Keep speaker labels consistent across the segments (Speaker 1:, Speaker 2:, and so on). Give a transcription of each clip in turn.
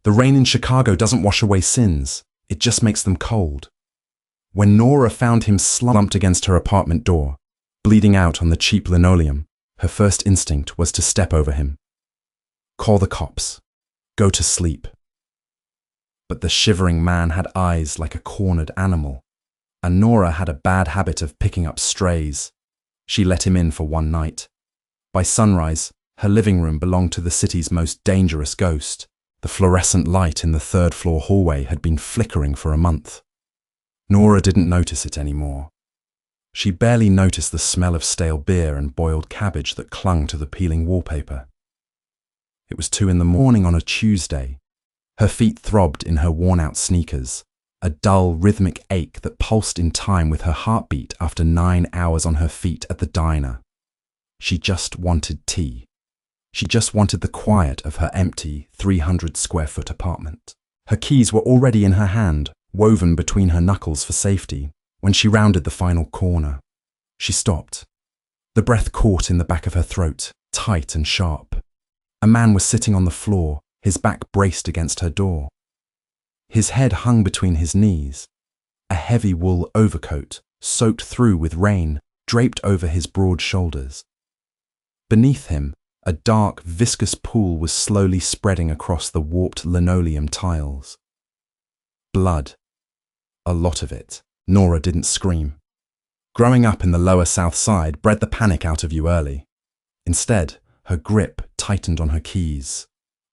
Speaker 1: The rain in Chicago doesn't wash away sins, it just makes them cold. When Nora found him slumped against her apartment door, bleeding out on the cheap linoleum, her first instinct was to step over him. Call the cops. Go to sleep. But the shivering man had eyes like a cornered animal, and Nora had a bad habit of picking up strays. She let him in for one night. By sunrise, her living room belonged to the city's most dangerous ghost. The fluorescent light in the third-floor hallway had been flickering for a month. Nora didn't notice it anymore. She barely noticed the smell of stale beer and boiled cabbage that clung to the peeling wallpaper. It was 2 a.m. on a Tuesday. Her feet throbbed in her worn-out sneakers, a dull, rhythmic ache that pulsed in time with her heartbeat after 9 hours on her feet at the diner. She just wanted tea. She just wanted the quiet of her empty 300-square-foot apartment. Her keys were already in her hand, woven between her knuckles for safety, when she rounded the final corner. She stopped. The breath caught in the back of her throat, tight and sharp. A man was sitting on the floor, his back braced against her door. His head hung between his knees. A heavy wool overcoat, soaked through with rain, draped over his broad shoulders. Beneath him, a dark, viscous pool was slowly spreading across the warped linoleum tiles. Blood. A lot of it. Nora didn't scream. Growing up in the lower South Side bred the panic out of you early. Instead, her grip tightened on her keys.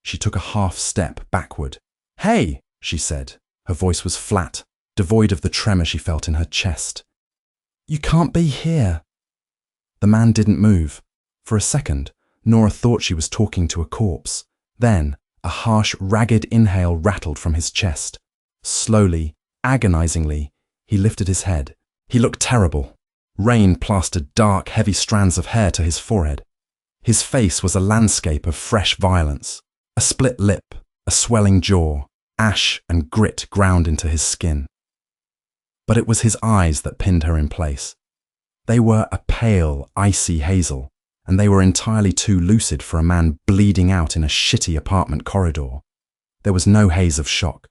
Speaker 1: She took a half step backward. "Hey!" she said. Her voice was flat, devoid of the tremor she felt in her chest. "You can't be here." The man didn't move. For a second, Nora thought she was talking to a corpse. Then, a harsh, ragged inhale rattled from his chest. Slowly, agonizingly, he lifted his head. He looked terrible. Rain plastered dark, heavy strands of hair to his forehead. His face was a landscape of fresh violence. A split lip, a swelling jaw, ash and grit ground into his skin. But it was his eyes that pinned her in place. They were a pale, icy hazel, and they were entirely too lucid for a man bleeding out in a shitty apartment corridor. There was no haze of shock,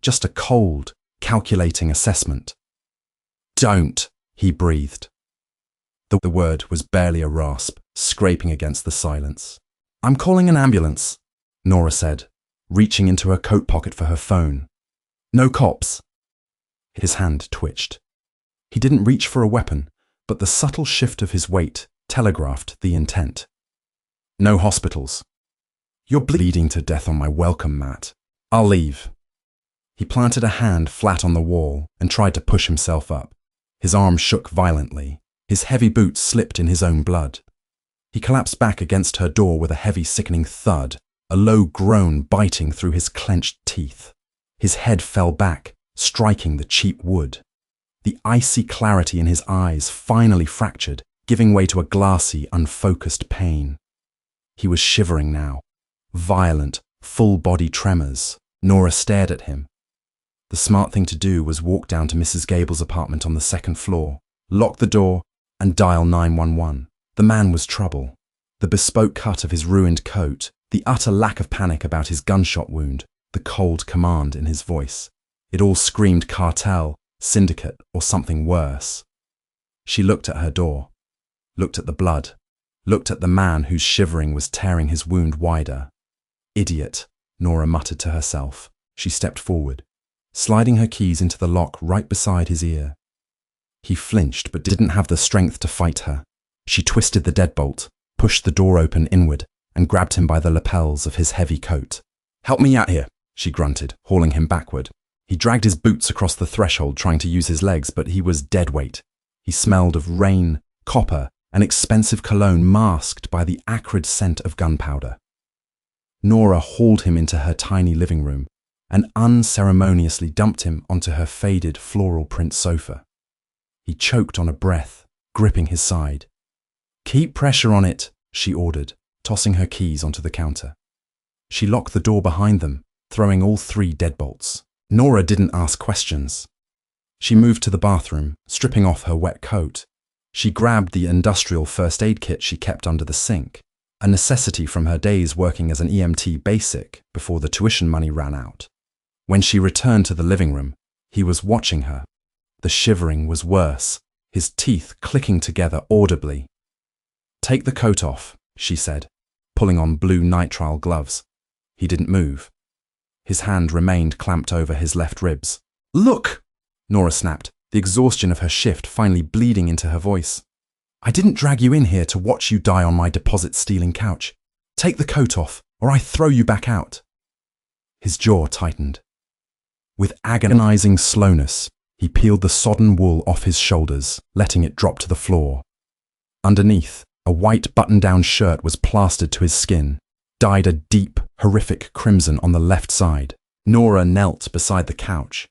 Speaker 1: just a cold, calculating assessment. "Don't," he breathed. The word was barely a rasp, scraping against the silence. "I'm calling an ambulance," Nora said, reaching into her coat pocket for her phone. "No cops." His hand twitched. He didn't reach for a weapon, but the subtle shift of his weight telegraphed the intent. "No hospitals. You're bleeding to death on my welcome mat. I'll leave." He planted a hand flat on the wall and tried to push himself up. His arm shook violently. His heavy boots slipped in his own blood. He collapsed back against her door with a heavy, sickening thud, a low groan biting through his clenched teeth. His head fell back, striking the cheap wood. The icy clarity in his eyes finally fractured, giving way to a glassy, unfocused pain. He was shivering now. Violent, full-body tremors. Nora stared at him. The smart thing to do was walk down to Mrs. Gable's apartment on the 2nd floor, lock the door, and dial 911. The man was trouble. The bespoke cut of his ruined coat, the utter lack of panic about his gunshot wound, the cold command in his voice. It all screamed cartel, syndicate, or something worse. She looked at her door, looked at the blood, looked at the man whose shivering was tearing his wound wider. "Idiot," Nora muttered to herself. She stepped forward, sliding her keys into the lock right beside his ear. He flinched but didn't have the strength to fight her. She twisted the deadbolt, pushed the door open inward, and grabbed him by the lapels of his heavy coat. "Help me out here," she grunted, hauling him backward. He dragged his boots across the threshold trying to use his legs, but he was dead weight. He smelled of rain, copper, and expensive cologne masked by the acrid scent of gunpowder. Nora hauled him into her tiny living room and unceremoniously dumped him onto her faded floral print sofa. He choked on a breath, gripping his side. "Keep pressure on it," she ordered, tossing her keys onto the counter. She locked the door behind them, throwing all 3 deadbolts. Nora didn't ask questions. She moved to the bathroom, stripping off her wet coat. She grabbed the industrial first aid kit she kept under the sink, a necessity from her days working as an EMT basic before the tuition money ran out. When she returned to the living room, he was watching her. The shivering was worse, his teeth clicking together audibly. "Take the coat off," she said, pulling on blue nitrile gloves. He didn't move. His hand remained clamped over his left ribs. "Look!" Nora snapped, the exhaustion of her shift finally bleeding into her voice. "I didn't drag you in here to watch you die on my deposit-stealing couch. Take the coat off, or I throw you back out." His jaw tightened. With agonizing slowness, he peeled the sodden wool off his shoulders, letting it drop to the floor. Underneath, a white button-down shirt was plastered to his skin, dyed a deep, horrific crimson on the left side. Nora knelt beside the couch.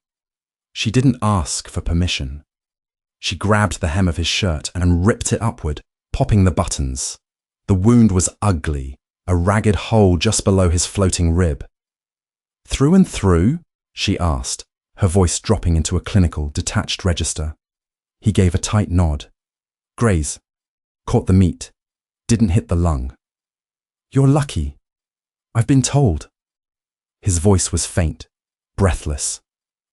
Speaker 1: She didn't ask for permission. She grabbed the hem of his shirt and ripped it upward, popping the buttons. The wound was ugly, a ragged hole just below his floating rib. "Through and through?" she asked, her voice dropping into a clinical, detached register. He gave a tight nod. "Graze. Caught the meat. Didn't hit the lung." "You're lucky. I've been told." His voice was faint, breathless.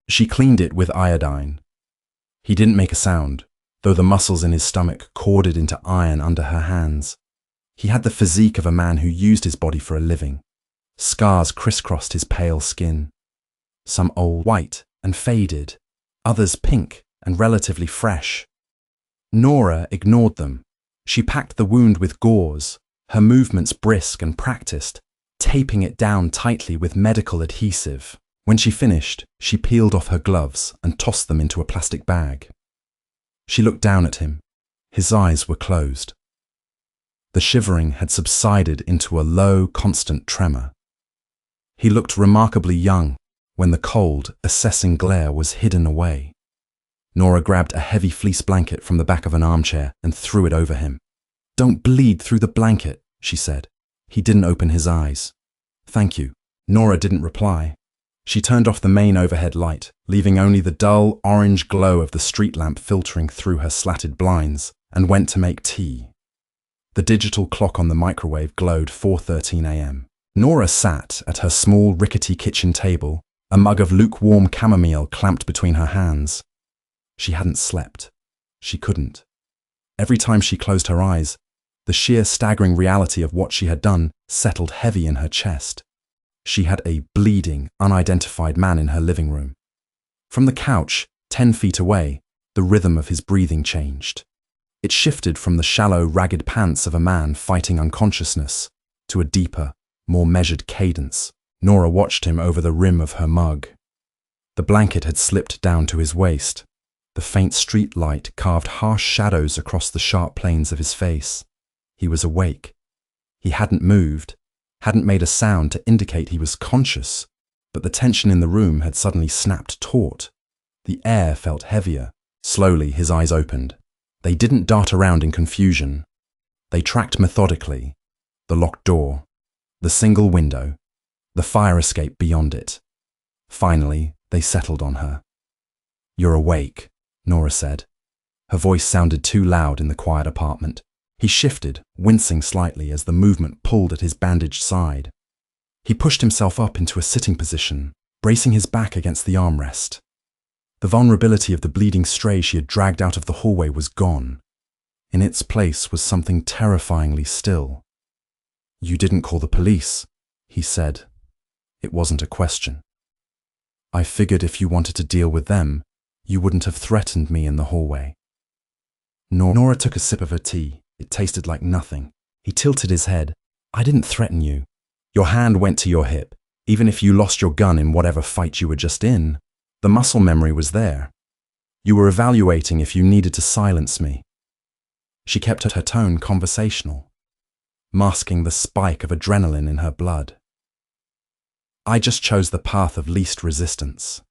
Speaker 1: She cleaned it with iodine. He didn't make a sound, though the muscles in his stomach corded into iron under her hands. He had the physique of a man who used his body for a living. Scars crisscrossed his pale skin. Some old white and faded, others pink and relatively fresh. Nora ignored them. She packed the wound with gauze, her movements brisk and practiced, taping it down tightly with medical adhesive. When she finished, she peeled off her gloves and tossed them into a plastic bag. She looked down at him. His eyes were closed. The shivering had subsided into a low, constant tremor. He looked remarkably young when the cold, assessing glare was hidden away. Nora grabbed a heavy fleece blanket from the back of an armchair and threw it over him. "Don't bleed through the blanket," she said. He didn't open his eyes. "Thank you." Nora didn't reply. She turned off the main overhead light, leaving only the dull, orange glow of the street lamp filtering through her slatted blinds, and went to make tea. The digital clock on the microwave glowed 4:13 a.m. Nora sat at her small, rickety kitchen table, a mug of lukewarm chamomile clamped between her hands. She hadn't slept. She couldn't. Every time she closed her eyes, the sheer staggering reality of what she had done settled heavy in her chest. She had a bleeding, unidentified man in her living room. From the couch, 10 feet away, the rhythm of his breathing changed. It shifted from the shallow, ragged pants of a man fighting unconsciousness to a deeper, more measured cadence. Nora watched him over the rim of her mug. The blanket had slipped down to his waist. The faint street light carved harsh shadows across the sharp planes of his face. He was awake. He hadn't moved, hadn't made a sound to indicate he was conscious, but the tension in the room had suddenly snapped taut. The air felt heavier. Slowly, his eyes opened. They didn't dart around in confusion. They tracked methodically. The locked door, the single window, the fire escape beyond it. Finally, they settled on her. "You're awake," Nora said. Her voice sounded too loud in the quiet apartment. He shifted, wincing slightly as the movement pulled at his bandaged side. He pushed himself up into a sitting position, bracing his back against the armrest. The vulnerability of the bleeding stray she had dragged out of the hallway was gone. In its place was something terrifyingly still. "You didn't call the police," he said. It wasn't a question. "I figured if you wanted to deal with them, you wouldn't have threatened me in the hallway." Nora took a sip of her tea. It tasted like nothing. He tilted his head. "I didn't threaten you. Your hand went to your hip. Even if you lost your gun in whatever fight you were just in, the muscle memory was there. You were evaluating if you needed to silence me." She kept her tone conversational, masking the spike of adrenaline in her blood. "I just chose the path of least resistance."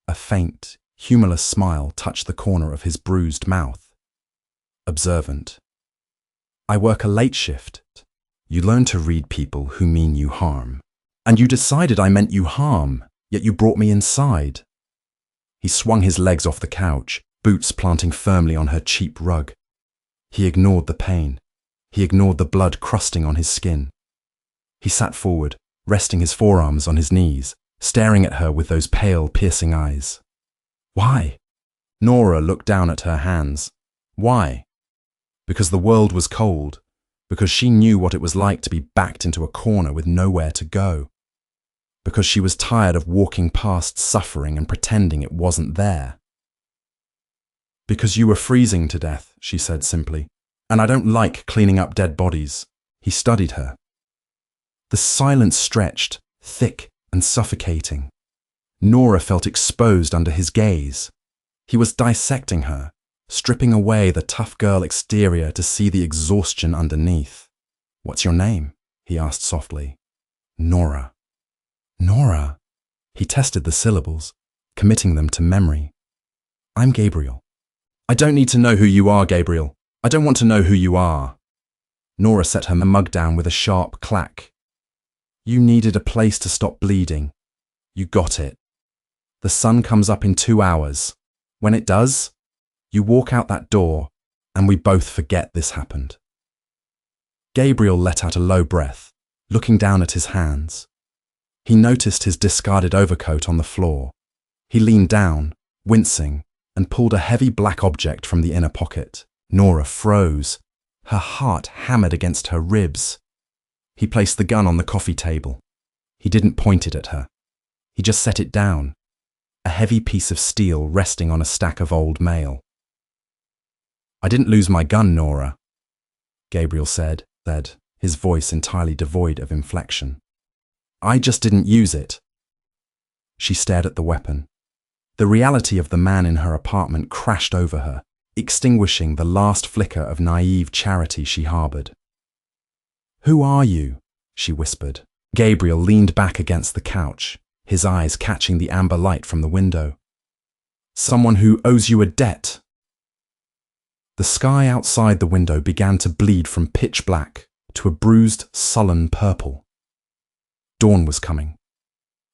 Speaker 1: A faint, humorless smile touched the corner of his bruised mouth. Observant. "I work a late shift. You learn to read people who mean you harm. And you decided I meant you harm, yet you brought me inside." He swung his legs off the couch, boots planting firmly on her cheap rug. He ignored the pain. He ignored the blood crusting on his skin. He sat forward, resting his forearms on his knees, staring at her with those pale, piercing eyes. Why? Nora looked down at her hands. Why? Because the world was cold, because she knew what it was like to be backed into a corner with nowhere to go, because she was tired of walking past suffering and pretending it wasn't there. Because you were freezing to death, she said simply, and I don't like cleaning up dead bodies. He studied her. The silence stretched, thick and suffocating. Nora felt exposed under his gaze. He was dissecting her, stripping away the tough girl exterior to see the exhaustion underneath. What's your name? He asked softly. Nora. Nora. He tested the syllables, committing them to memory. I'm Gabriel. I don't need to know who you are, Gabriel. I don't want to know who you are. Nora set her mug down with a sharp clack. You needed a place to stop bleeding. You got it. The sun comes up in 2 hours. When it does, you walk out that door, and we both forget this happened. Gabriel let out a low breath, looking down at his hands. He noticed his discarded overcoat on the floor. He leaned down, wincing, and pulled a heavy black object from the inner pocket. Nora froze, her heart hammered against her ribs. He placed the gun on the coffee table. He didn't point it at her. He just set it down, a heavy piece of steel resting on a stack of old mail. I didn't lose my gun, Nora, Gabriel said, his voice entirely devoid of inflection. I just didn't use it. She stared at the weapon. The reality of the man in her apartment crashed over her, extinguishing the last flicker of naive charity she harbored. Who are you? She whispered. Gabriel leaned back against the couch, his eyes catching the amber light from the window. Someone who owes you a debt. The sky outside the window began to bleed from pitch black to a bruised, sullen purple. Dawn was coming.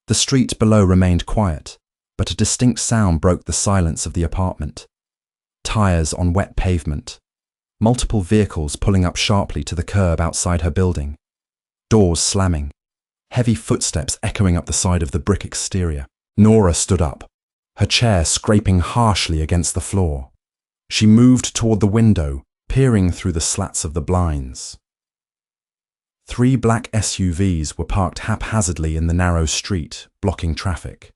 Speaker 1: The street below remained quiet, but a distinct sound broke the silence of the apartment. Tires on wet pavement. Multiple vehicles pulling up sharply to the curb outside her building. Doors slamming. Heavy footsteps echoing up the side of the brick exterior. Nora stood up, her chair scraping harshly against the floor. She moved toward the window, peering through the slats of the blinds. 3 black SUVs were parked haphazardly in the narrow street, blocking traffic.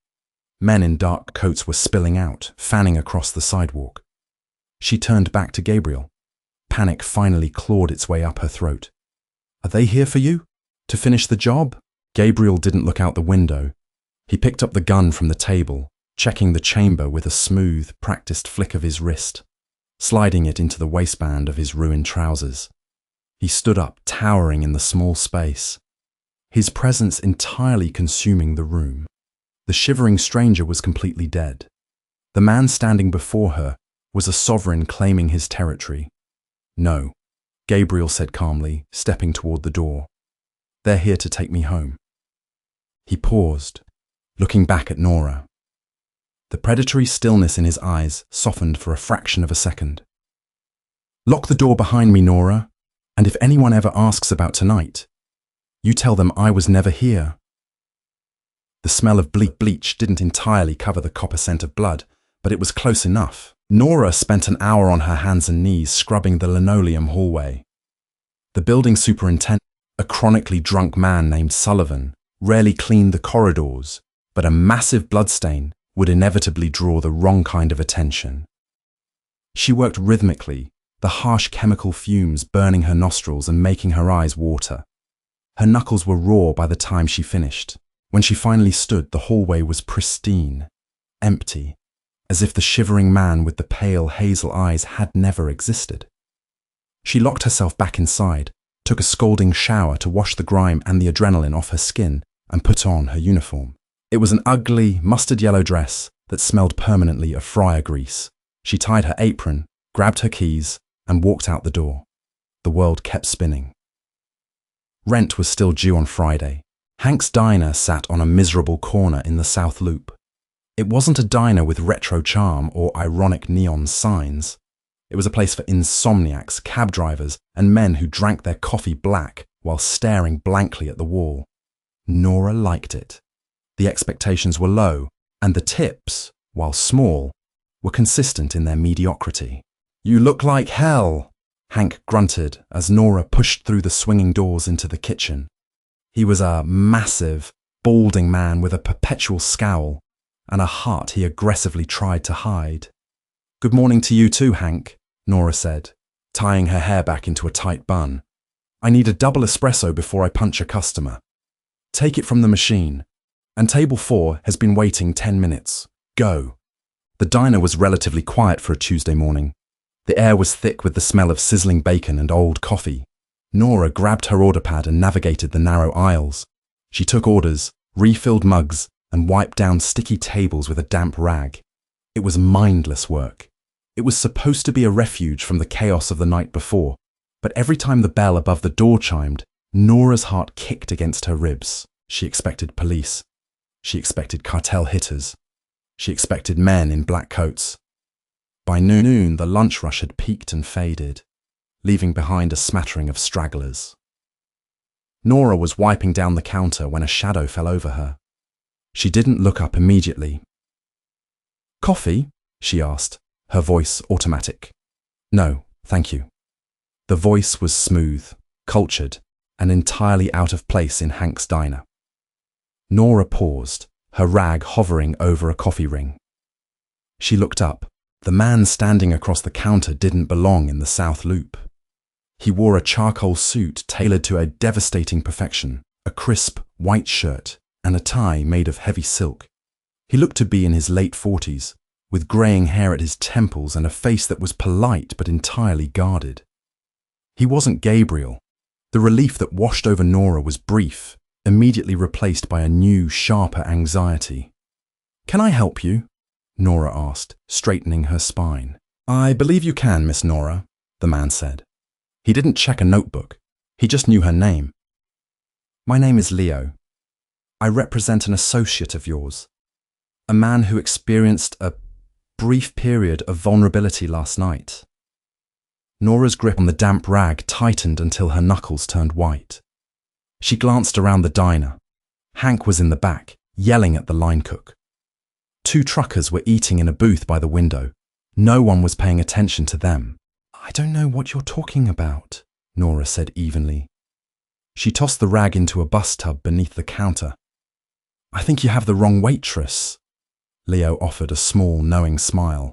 Speaker 1: Men in dark coats were spilling out, fanning across the sidewalk. She turned back to Gabriel. Panic finally clawed its way up her throat. Are they here for you? To finish the job? Gabriel didn't look out the window. He picked up the gun from the table, checking the chamber with a smooth, practiced flick of his wrist, sliding it into the waistband of his ruined trousers. He stood up, towering in the small space, his presence entirely consuming the room. The shivering stranger was completely dead. The man standing before her was a sovereign claiming his territory. No, Gabriel said calmly, stepping toward the door. They're here to take me home. He paused, looking back at Nora. The predatory stillness in his eyes softened for a fraction of a second. Lock the door behind me, Nora, and if anyone ever asks about tonight, you tell them I was never here. The smell of bleach didn't entirely cover the copper scent of blood, but it was close enough. Nora spent an hour on her hands and knees scrubbing the linoleum hallway. The building superintendent, a chronically drunk man named Sullivan, rarely cleaned the corridors, but a massive bloodstain would inevitably draw the wrong kind of attention. She worked rhythmically, the harsh chemical fumes burning her nostrils and making her eyes water. Her knuckles were raw by the time she finished. When she finally stood, the hallway was pristine, empty, as if the shivering man with the pale hazel eyes had never existed. She locked herself back inside, took a scalding shower to wash the grime and the adrenaline off her skin, and put on her uniform. It was an ugly, mustard yellow dress that smelled permanently of fryer grease. She tied her apron, grabbed her keys, and walked out the door. The world kept spinning. Rent was still due on Friday. Hank's diner sat on a miserable corner in the South Loop. It wasn't a diner with retro charm or ironic neon signs. It was a place for insomniacs, cab drivers, and men who drank their coffee black while staring blankly at the wall. Nora liked it. The expectations were low, and the tips, while small, were consistent in their mediocrity. "You look like hell," Hank grunted as Nora pushed through the swinging doors into the kitchen. He was a massive, balding man with a perpetual scowl and a heart he aggressively tried to hide. "Good morning to you too, Hank," Nora said, tying her hair back into a tight bun. "I need a double espresso before I punch a customer. Take it from the machine. And table 4 has been waiting 10 minutes. Go." The diner was relatively quiet for a Tuesday morning. The air was thick with the smell of sizzling bacon and old coffee. Nora grabbed her order pad and navigated the narrow aisles. She took orders, refilled mugs, and wiped down sticky tables with a damp rag. It was mindless work. It was supposed to be a refuge from the chaos of the night before, but every time the bell above the door chimed, Nora's heart kicked against her ribs. She expected police. She expected cartel hitters. She expected men in black coats. By noon, the lunch rush had peaked and faded, leaving behind a smattering of stragglers. Nora was wiping down the counter when a shadow fell over her. She didn't look up immediately. "Coffee?" she asked, her voice automatic. "No, thank you." The voice was smooth, cultured, and entirely out of place in Hank's diner. Nora paused, her rag hovering over a coffee ring. She looked up. The man standing across the counter didn't belong in the South Loop. He wore a charcoal suit tailored to a devastating perfection, a crisp white shirt, and a tie made of heavy silk. He looked to be in his late 40s, with greying hair at his temples and a face that was polite but entirely guarded. He wasn't Gabriel. The relief that washed over Nora was brief, immediately replaced by a new, sharper anxiety. "Can I help you?" Nora asked, straightening her spine. "I believe you can, Miss Nora," the man said. He didn't check a notebook. He just knew her name. "My name is Leo. I represent an associate of yours, a man who experienced a brief period of vulnerability last night." Nora's grip on the damp rag tightened until her knuckles turned white. She glanced around the diner. Hank was in the back, yelling at the line cook. 2 truckers were eating in a booth by the window. No one was paying attention to them. "I don't know what you're talking about," Nora said evenly. She tossed the rag into a bus tub beneath the counter. "I think you have the wrong waitress." Leo offered a small, knowing smile.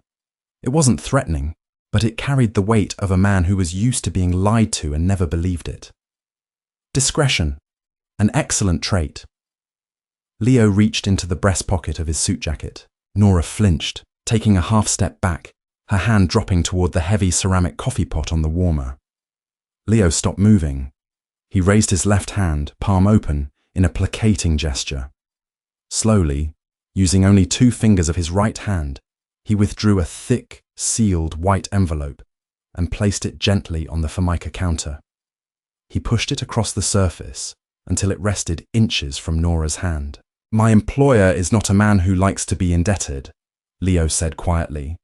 Speaker 1: It wasn't threatening, but it carried the weight of a man who was used to being lied to and never believed it. Discretion, an excellent trait. Leo reached into the breast pocket of his suit jacket. Nora flinched, taking a half step back, her hand dropping toward the heavy ceramic coffee pot on the warmer. Leo stopped moving. He raised his left hand, palm open, in a placating gesture. Slowly, using only 2 fingers of his right hand, he withdrew a thick, sealed white envelope and placed it gently on the Formica counter. He pushed it across the surface until it rested inches from Nora's hand. "My employer is not a man who likes to be indebted," Leo said quietly.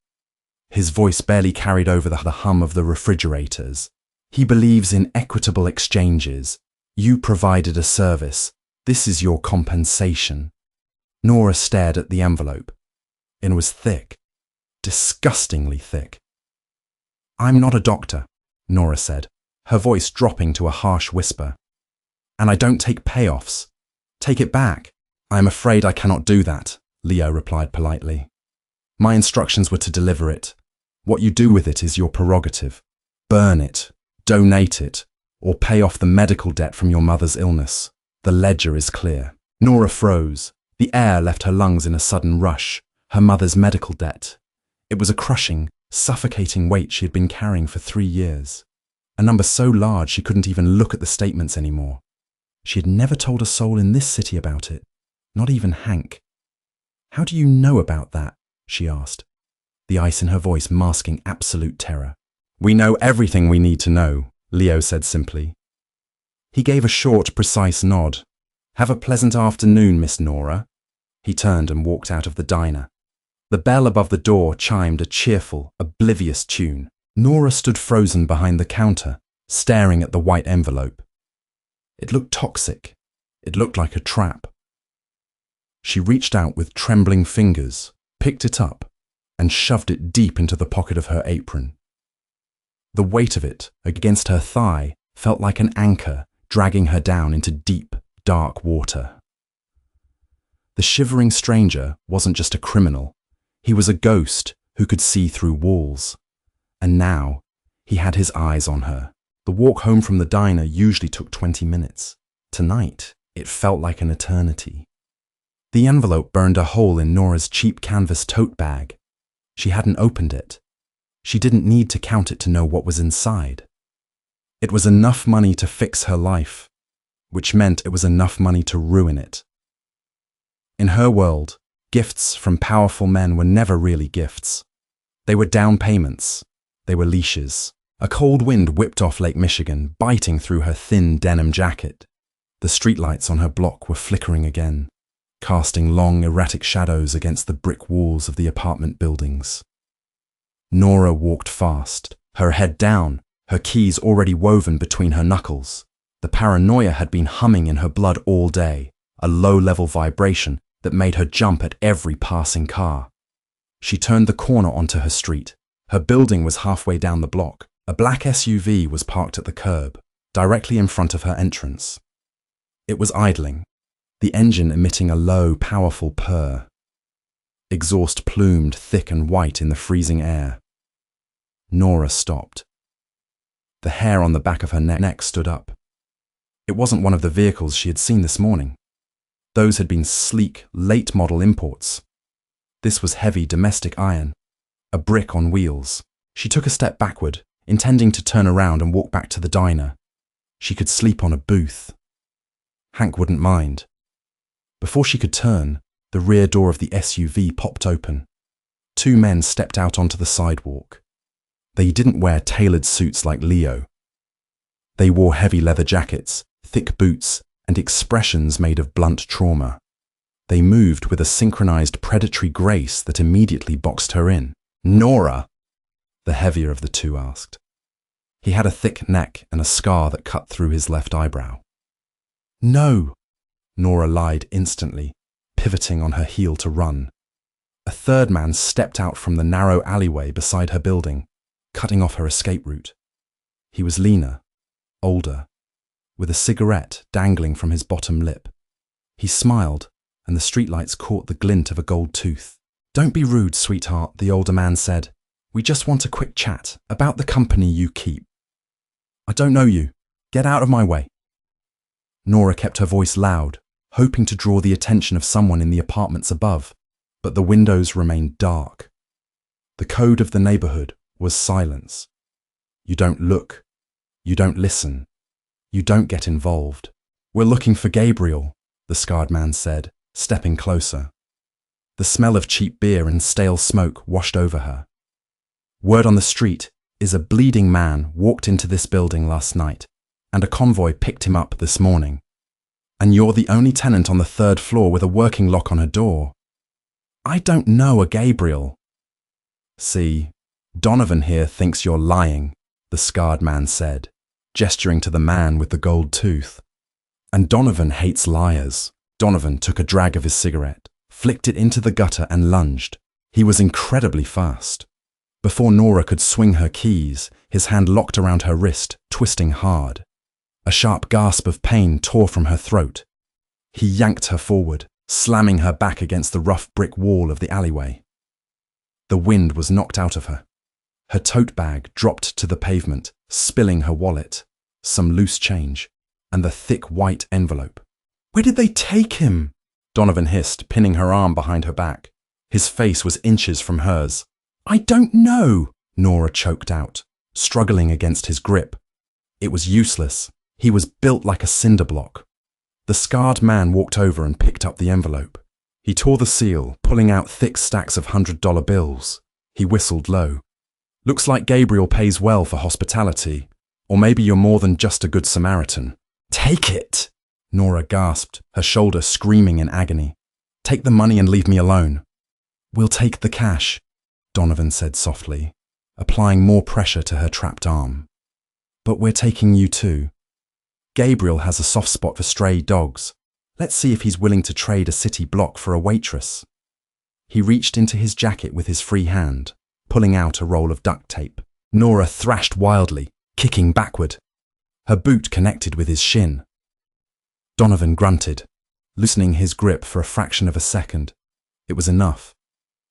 Speaker 1: His voice barely carried over the hum of the refrigerators. "He believes in equitable exchanges. You provided a service. This is your compensation." Nora stared at the envelope. It was thick, disgustingly thick. "I'm not a doctor," Nora said, her voice dropping to a harsh whisper. "And I don't take payoffs. Take it back." "I'm afraid I cannot do that," Leo replied politely. "My instructions were to deliver it. What you do with it is your prerogative. Burn it, donate it, or pay off the medical debt from your mother's illness. The ledger is clear." Nora froze. The air left her lungs in a sudden rush. Her mother's medical debt. It was a crushing, suffocating weight she had been carrying for 3 years. A number so large she couldn't even look at the statements anymore. She had never told a soul in this city about it, not even Hank. "How do you know about that?" she asked, the ice in her voice masking absolute terror. "We know everything we need to know," Leo said simply. He gave a short, precise nod. "Have a pleasant afternoon, Miss Nora." He turned and walked out of the diner. The bell above the door chimed a cheerful, oblivious tune. Nora stood frozen behind the counter, staring at the white envelope. It looked toxic. It looked like a trap. She reached out with trembling fingers, picked it up, and shoved it deep into the pocket of her apron. The weight of it against her thigh felt like an anchor dragging her down into deep, dark water. The shivering stranger wasn't just a criminal. He was a ghost who could see through walls. And now, he had his eyes on her. The walk home from the diner usually took 20 minutes. Tonight, it felt like an eternity. The envelope burned a hole in Nora's cheap canvas tote bag. She hadn't opened it. She didn't need to count it to know what was inside. It was enough money to fix her life, which meant it was enough money to ruin it. In her world, gifts from powerful men were never really gifts. They were down payments. They were leashes. A cold wind whipped off Lake Michigan, biting through her thin denim jacket. The streetlights on her block were flickering again, casting long, erratic shadows against the brick walls of the apartment buildings. Nora walked fast, her head down, her keys already woven between her knuckles. The paranoia had been humming in her blood all day, a low-level vibration that made her jump at every passing car. She turned the corner onto her street. Her building was halfway down the block. A black SUV was parked at the curb, directly in front of her entrance. It was idling, the engine emitting a low, powerful purr. Exhaust plumed thick and white in the freezing air. Nora stopped. The hair on the back of her neck stood up. It wasn't one of the vehicles she had seen this morning. Those had been sleek, late-model imports. This was heavy domestic iron, a brick on wheels. She took a step backward, intending to turn around and walk back to the diner. She could sleep on a booth. Hank wouldn't mind. Before she could turn, the rear door of the SUV popped open. Two men stepped out onto the sidewalk. They didn't wear tailored suits like Leo. They wore heavy leather jackets, thick boots, and expressions made of blunt trauma. They moved with a synchronized predatory grace that immediately boxed her in. "Nora?" the heavier of the two asked. He had a thick neck and a scar that cut through his left eyebrow. "No," Nora lied instantly, pivoting on her heel to run. A third man stepped out from the narrow alleyway beside her building, cutting off her escape route. He was leaner, older, with a cigarette dangling from his bottom lip. He smiled, and the streetlights caught the glint of a gold tooth. "Don't be rude, sweetheart," the older man said. "We just want a quick chat about the company you keep." "I don't know you. Get out of my way." Nora kept her voice loud, hoping to draw the attention of someone in the apartments above, but the windows remained dark. The code of the neighborhood was silence. You don't look. You don't listen. You don't get involved. "We're looking for Gabriel," the scarred man said, stepping closer. The smell of cheap beer and stale smoke washed over her. "Word on the street is a bleeding man walked into this building last night, and a convoy picked him up this morning. And you're the only tenant on the third floor with a working lock on her door." "I don't know a Gabriel." "See, Donovan here thinks you're lying," the scarred man said, gesturing to the man with the gold tooth. "And Donovan hates liars." Donovan took a drag of his cigarette, flicked it into the gutter and lunged. He was incredibly fast. Before Nora could swing her keys, his hand locked around her wrist, twisting hard. A sharp gasp of pain tore from her throat. He yanked her forward, slamming her back against the rough brick wall of the alleyway. The wind was knocked out of her. Her tote bag dropped to the pavement, spilling her wallet, some loose change, and the thick white envelope. "Where did they take him?" Donovan hissed, pinning her arm behind her back. His face was inches from hers. "I don't know," Nora choked out, struggling against his grip. It was useless. He was built like a cinder block. The scarred man walked over and picked up the envelope. He tore the seal, pulling out thick stacks of $100 bills. He whistled low. "Looks like Gabriel pays well for hospitality. Or maybe you're more than just a good Samaritan." "Take it!" Nora gasped, her shoulder screaming in agony. "Take the money and leave me alone." "We'll take the cash," Donovan said softly. applying more pressure to her trapped arm. "But we're taking you too. Gabriel has a soft spot for stray dogs. Let's see if he's willing to trade a city block for a waitress." He reached into his jacket with his free hand, pulling out a roll of duct tape. Nora thrashed wildly, kicking backward. Her boot connected with his shin. Donovan grunted, loosening his grip for a fraction of a second. It was enough.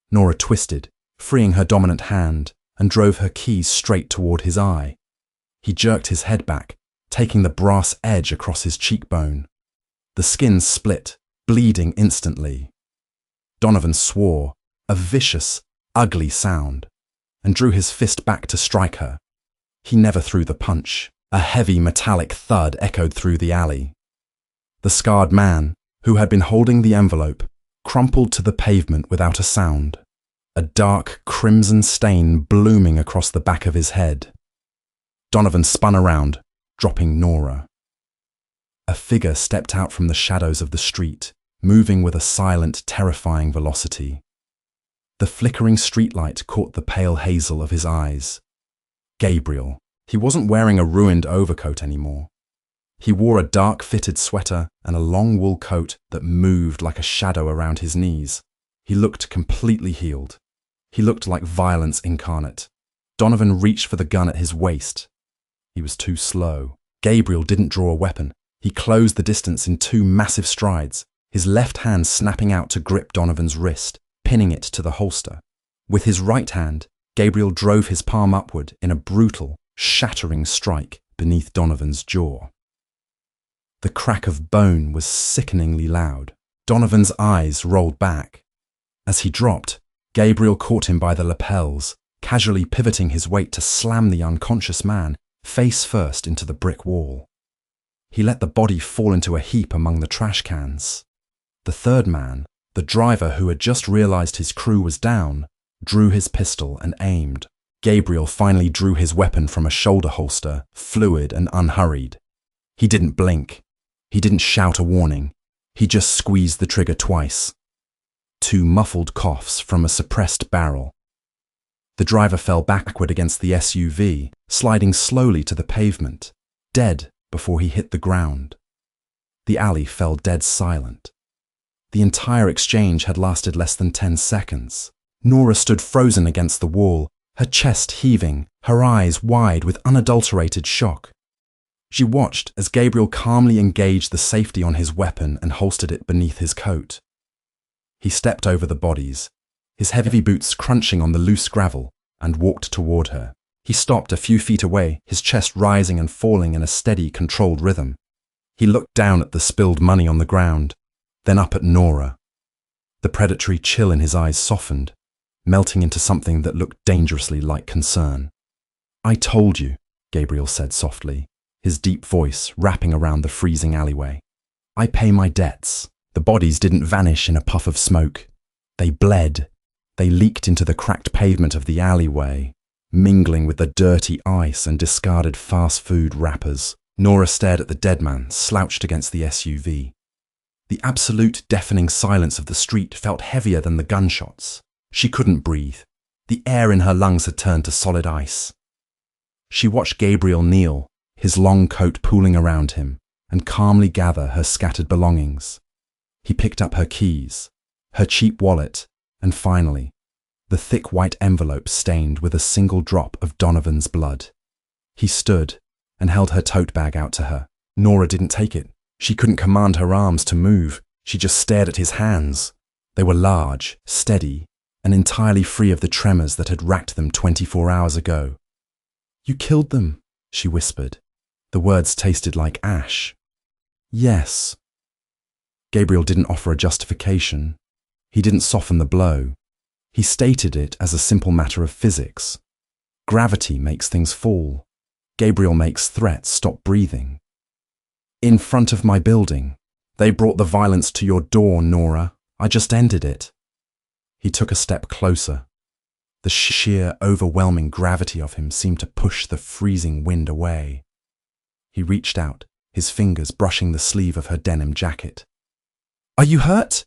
Speaker 1: Nora twisted, freeing her dominant hand, and drove her keys straight toward his eye. He jerked his head back, taking the brass edge across his cheekbone. The skin split, bleeding instantly. Donovan swore, a vicious, ugly sound, and drew his fist back to strike her. He never threw the punch. A heavy metallic thud echoed through the alley. The scarred man, who had been holding the envelope, crumpled to the pavement without a sound, a dark crimson stain blooming across the back of his head. Donovan spun around, dropping Nora. A figure stepped out from the shadows of the street, moving with a silent, terrifying velocity. The flickering streetlight caught the pale hazel of his eyes. Gabriel. He wasn't wearing a ruined overcoat anymore. He wore a dark fitted sweater and a long wool coat that moved like a shadow around his knees. He looked completely healed. He looked like violence incarnate. Donovan reached for the gun at his waist. He was too slow. Gabriel didn't draw a weapon. He closed the distance in 2 massive strides, his left hand snapping out to grip Donovan's wrist, pinning it to the holster. With his right hand, Gabriel drove his palm upward in a brutal, shattering strike beneath Donovan's jaw. The crack of bone was sickeningly loud. Donovan's eyes rolled back. As he dropped, Gabriel caught him by the lapels, casually pivoting his weight to slam the unconscious man face first into the brick wall. He let the body fall into a heap among the trash cans. The third man, the driver who had just realized his crew was down, drew his pistol and aimed. Gabriel finally drew his weapon from a shoulder holster, fluid and unhurried. He didn't blink. He didn't shout a warning. He just squeezed the trigger twice. 2 muffled coughs from a suppressed barrel. The driver fell backward against the SUV, sliding slowly to the pavement, dead before he hit the ground. The alley fell dead silent. The entire exchange had lasted less than 10 seconds. Nora stood frozen against the wall, her chest heaving, her eyes wide with unadulterated shock. She watched as Gabriel calmly engaged the safety on his weapon and holstered it beneath his coat. He stepped over the bodies, his heavy boots crunching on the loose gravel, and walked toward her. He stopped a few feet away, his chest rising and falling in a steady, controlled rhythm. He looked down at the spilled money on the ground, then up at Nora. The predatory chill in his eyes softened, melting into something that looked dangerously like concern. "I told you," Gabriel said softly, his deep voice wrapping around the freezing alleyway. "I pay my debts." The bodies didn't vanish in a puff of smoke. They bled. They leaked into the cracked pavement of the alleyway, mingling with the dirty ice and discarded fast food wrappers. Nora stared at the dead man, slouched against the SUV. The absolute deafening silence of the street felt heavier than the gunshots. She couldn't breathe. The air in her lungs had turned to solid ice. She watched Gabriel kneel, his long coat pooling around him, and calmly gather her scattered belongings. He picked up her keys, her cheap wallet, and finally, the thick white envelope stained with a single drop of Donovan's blood. He stood and held her tote bag out to her. Nora didn't take it. She couldn't command her arms to move. She just stared at his hands. They were large, steady, and entirely free of the tremors that had racked them 24 hours ago. "You killed them," she whispered. The words tasted like ash. "Yes." Gabriel didn't offer a justification. He didn't soften the blow. He stated it as a simple matter of physics. Gravity makes things fall. Gabriel makes threats stop breathing. "In front of my building. They brought the violence to your door, Nora. I just ended it." He took a step closer. The sheer, overwhelming gravity of him seemed to push the freezing wind away. He reached out, his fingers brushing the sleeve of her denim jacket. "Are you hurt?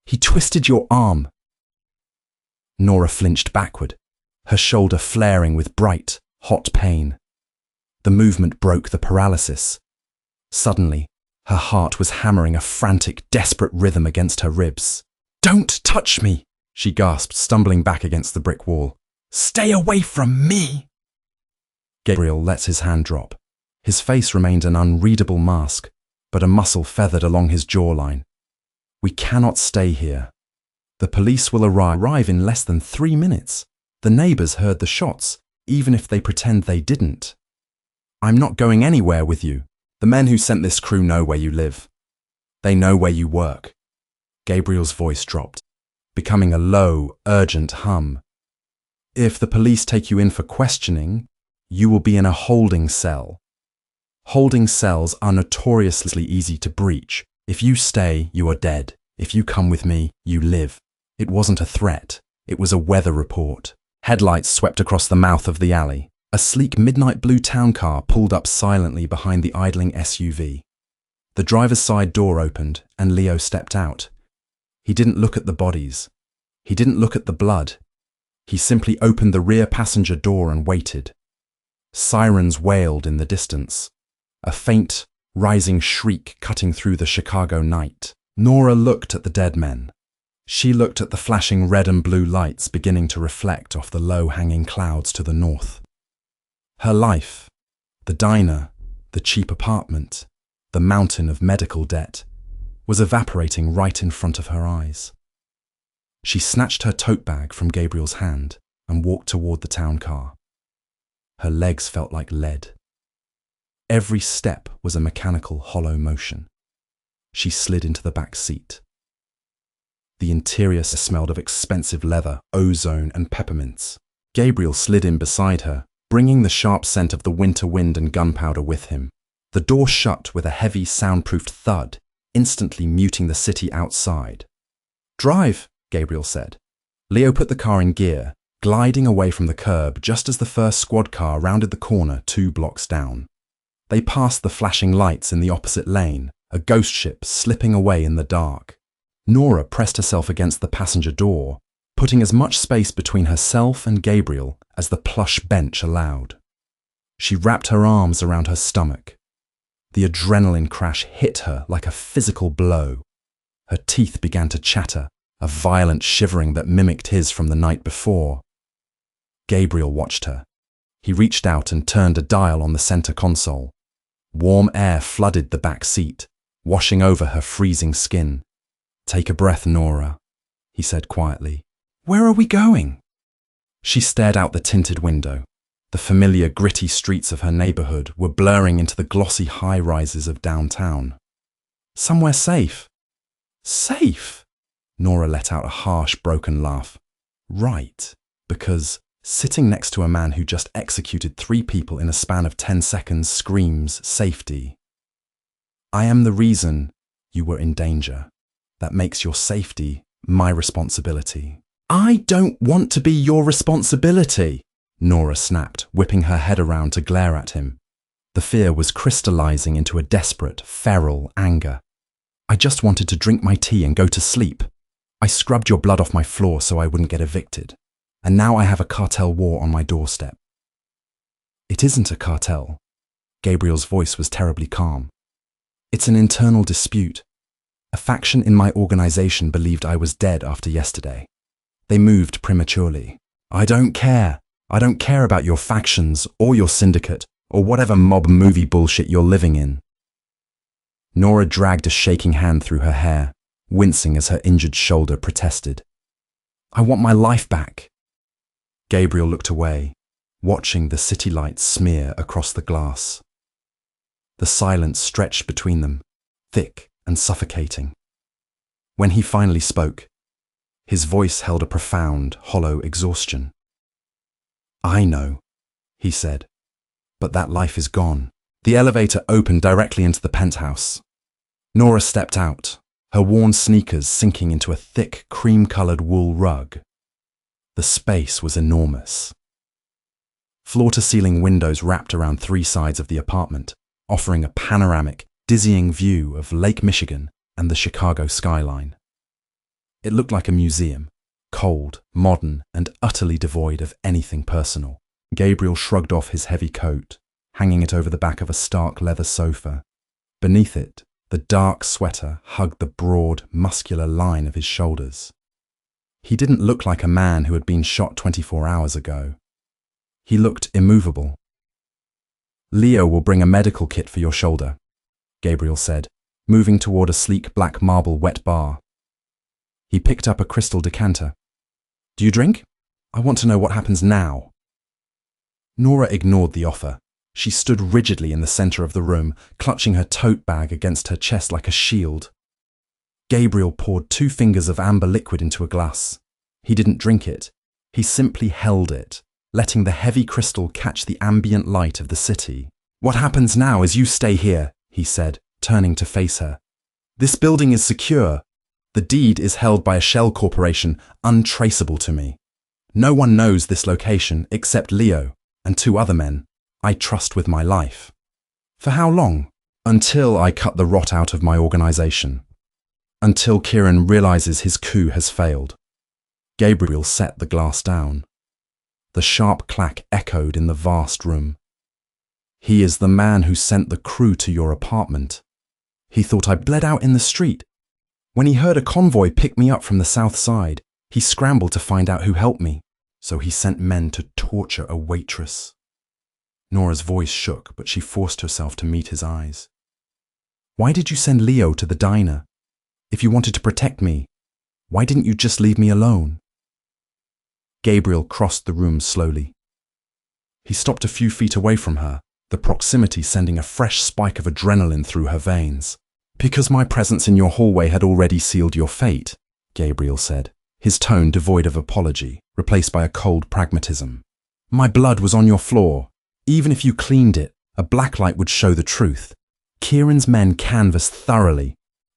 Speaker 1: He twisted your arm." Nora flinched backward, her shoulder flaring with bright, hot pain. The movement broke the paralysis. Suddenly, her heart was hammering a frantic, desperate rhythm against her ribs. "Don't touch me!" she gasped, stumbling back against the brick wall. "Stay away from me!" Gabriel let his hand drop. His face remained an unreadable mask, but a muscle feathered along his jawline. "We cannot stay here. The police will arrive in less than 3 minutes. The neighbors heard the shots, even if they pretend they didn't. I'm not going anywhere with you. The men who sent this crew know where you live. They know where you work." Gabriel's voice dropped, becoming a low, urgent hum. "If the police take you in for questioning, you will be in a holding cell. Holding cells are notoriously easy to breach. If you stay, you are dead. If you come with me, you live." It wasn't a threat. It was a weather report. Headlights swept across the mouth of the alley. A sleek midnight blue town car pulled up silently behind the idling SUV. The driver's side door opened and Leo stepped out. He didn't look at the bodies. He didn't look at the blood. He simply opened the rear passenger door and waited. Sirens wailed in the distance, a faint, rising shriek cutting through the Chicago night. Nora looked at the dead men. She looked at the flashing red and blue lights beginning to reflect off the low-hanging clouds to the north. Her life, the diner, the cheap apartment, the mountain of medical debt, was evaporating right in front of her eyes. She snatched her tote bag from Gabriel's hand and walked toward the town car. Her legs felt like lead. Every step was a mechanical, hollow motion. She slid into the back seat. The interior smelled of expensive leather, ozone, and peppermints. Gabriel slid in beside her, bringing the sharp scent of the winter wind and gunpowder with him. The door shut with a heavy, soundproofed thud, instantly muting the city outside. "Drive," Gabriel said. Leo put the car in gear, gliding away from the curb just as the first squad car rounded the corner 2 blocks down. They passed the flashing lights in the opposite lane, a ghost ship slipping away in the dark. Nora pressed herself against the passenger door, putting as much space between herself and Gabriel as the plush bench allowed. She wrapped her arms around her stomach. The adrenaline crash hit her like a physical blow. Her teeth began to chatter, a violent shivering that mimicked his from the night before. Gabriel watched her. He reached out and turned a dial on the center console. Warm air flooded the back seat, washing over her freezing skin. "Take a breath, Nora," he said quietly. "Where are we going?" She stared out the tinted window. The familiar gritty streets of her neighborhood were blurring into the glossy high-rises of downtown. "Somewhere safe." "Safe?" Nora let out a harsh, broken laugh. "Right, because sitting next to a man who just executed 3 people in a span of 10 seconds screams safety. I am the reason you were in danger. That makes your safety my responsibility." "I don't want to be your responsibility," Nora snapped, whipping her head around to glare at him. The fear was crystallizing into a desperate, feral anger. "I just wanted to drink my tea and go to sleep. I scrubbed your blood off my floor so I wouldn't get evicted. And now I have a cartel war on my doorstep." "It isn't a cartel." Gabriel's voice was terribly calm. "It's an internal dispute. A faction in my organization believed I was dead after yesterday. They moved prematurely. I don't care. I don't care about your factions or your syndicate or whatever mob movie bullshit you're living in." Nora dragged a shaking hand through her hair, wincing as her injured shoulder protested. "I want my life back." Gabriel looked away, watching the city lights smear across the glass. The silence stretched between them, thick and suffocating. When he finally spoke, his voice held a profound, hollow exhaustion. "I know," he said, "but that life is gone." The elevator opened directly into the penthouse. Nora stepped out, her worn sneakers sinking into a thick, cream-colored wool rug. The space was enormous. Floor-to-ceiling windows wrapped around 3 sides of the apartment, offering a panoramic, dizzying view of Lake Michigan and the Chicago skyline. It looked like a museum, cold, modern, and utterly devoid of anything personal. Gabriel shrugged off his heavy coat, hanging it over the back of a stark leather sofa. Beneath it, the dark sweater hugged the broad, muscular line of his shoulders. He didn't look like a man who had been shot 24 hours ago. He looked immovable. "Leo will bring a medical kit for your shoulder," Gabriel said, moving toward a sleek black marble wet bar. He picked up a crystal decanter. "Do you drink? I want to know what happens now." Nora ignored the offer. She stood rigidly in the center of the room, clutching her tote bag against her chest like a shield. Gabriel poured 2 fingers of amber liquid into a glass. He didn't drink it. He simply held it, letting the heavy crystal catch the ambient light of the city. "What happens now is you stay here," he said, turning to face her. "This building is secure. The deed is held by a shell corporation untraceable to me. No one knows this location except Leo and 2 other men I trust with my life. For how long? Until I cut the rot out of my organization. Until Kieran realizes his coup has failed." Gabriel set the glass down. The sharp clack echoed in the vast room. "He is the man who sent the crew to your apartment. He thought I bled out in the street. When he heard a convoy pick me up from the south side, he scrambled to find out who helped me. So he sent men to torture a waitress." Nora's voice shook, but she forced herself to meet his eyes. "Why did you send Leo to the diner? If you wanted to protect me, why didn't you just leave me alone?" Gabriel crossed the room slowly. He stopped a few feet away from her, the proximity sending a fresh spike of adrenaline through her veins. "Because my presence in your hallway had already sealed your fate," Gabriel said, his tone devoid of apology, replaced by a cold pragmatism. "My blood was on your floor. Even if you cleaned it, a blacklight would show the truth. Kieran's men canvassed thoroughly.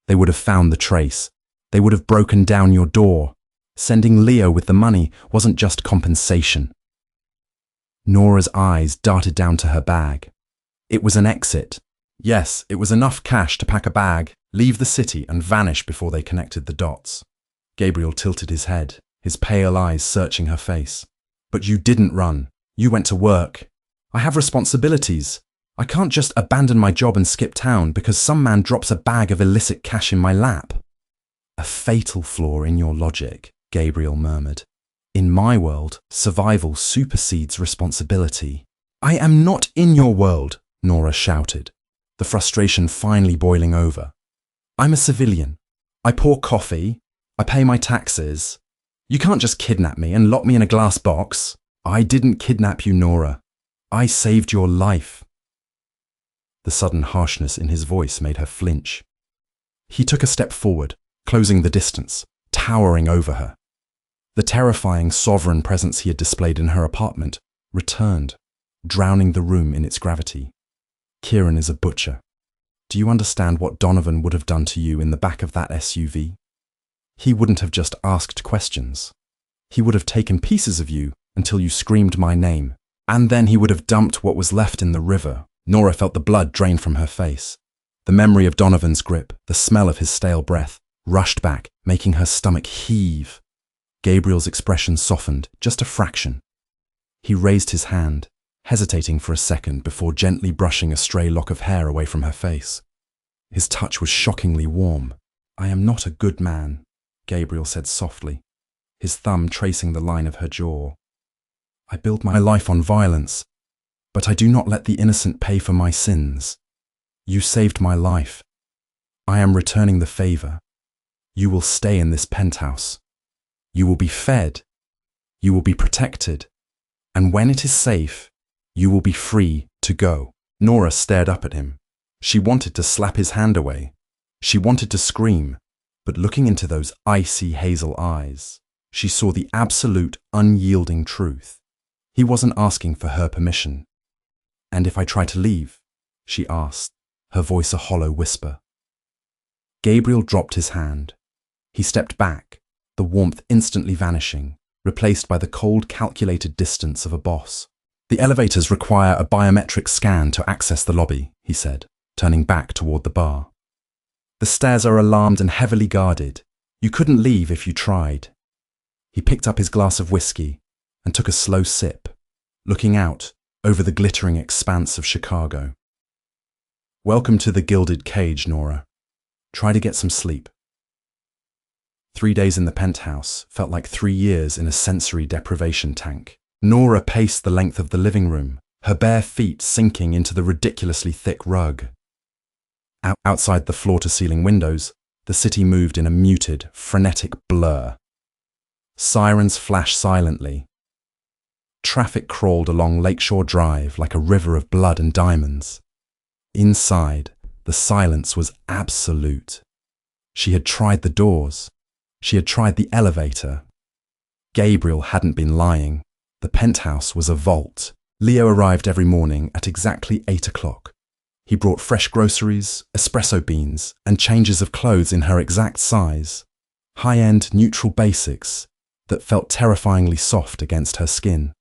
Speaker 1: They would have found the trace. They would have broken down your door. Sending Leo with the money wasn't just compensation." Nora's eyes darted down to her bag. It was an exit. Yes, it was enough cash to pack a bag, leave the city, and vanish before they connected the dots. Gabriel tilted his head, his pale eyes searching her face. "But you didn't run. You went to work. I have responsibilities. I can't just abandon my job and skip town because some man drops a bag of illicit cash in my lap." "A fatal flaw in your logic," Gabriel murmured. "In my world, survival supersedes responsibility." "I am not in your world," Nora shouted, the frustration finally boiling over. "I'm a civilian. I pour coffee. I pay my taxes. You can't just kidnap me and lock me in a glass box." "I didn't kidnap you, Nora. I saved your life." The sudden harshness in his voice made her flinch. He took a step forward, closing the distance, towering over her. The terrifying sovereign presence he had displayed in her apartment returned, drowning the room in its gravity. "Kieran is a butcher. Do you understand what Donovan would have done to you in the back of that SUV? He wouldn't have just asked questions. He would have taken pieces of you until you screamed my name. And then he would have dumped what was left in the river." Nora felt the blood drain from her face. The memory of Donovan's grip, the smell of his stale breath, rushed back, making her stomach heave. Gabriel's expression softened, just a fraction. He raised his hand, hesitating for a second before gently brushing a stray lock of hair away from her face. His touch was shockingly warm. "I am not a good man," Gabriel said softly, his thumb tracing the line of her jaw. "I build my life on violence, but I do not let the innocent pay for my sins. You saved my life. I am returning the favor. You will stay in this penthouse. You will be fed. You will be protected. And when it is safe, you will be free to go." Nora stared up at him. She wanted to slap his hand away. She wanted to scream, but looking into those icy hazel eyes, she saw the absolute, unyielding truth. He wasn't asking for her permission. "And if I try to leave?" she asked, her voice a hollow whisper. Gabriel dropped his hand. He stepped back, the warmth instantly vanishing, replaced by the cold, calculated distance of a boss. "The elevators require a biometric scan to access the lobby," he said, turning back toward the bar. "The stairs are alarmed and heavily guarded. You couldn't leave if you tried." He picked up his glass of whiskey and took a slow sip, looking out over the glittering expanse of Chicago. Welcome to the gilded cage, Nora. Try to get some sleep. 3 days in the penthouse felt like 3 years in a sensory deprivation tank. Nora paced the length of the living room, her bare feet sinking into the ridiculously thick rug. Outside the floor-to-ceiling windows, the city moved in a muted, frenetic blur. Sirens flashed silently. Traffic crawled along Lakeshore Drive like a river of blood and diamonds. Inside, the silence was absolute. She had tried the doors. She had tried the elevator. Gabriel hadn't been lying. The penthouse was a vault. Leo arrived every morning at exactly 8 o'clock. He brought fresh groceries, espresso beans, and changes of clothes in her exact size. High-end, neutral basics that felt terrifyingly soft against her skin.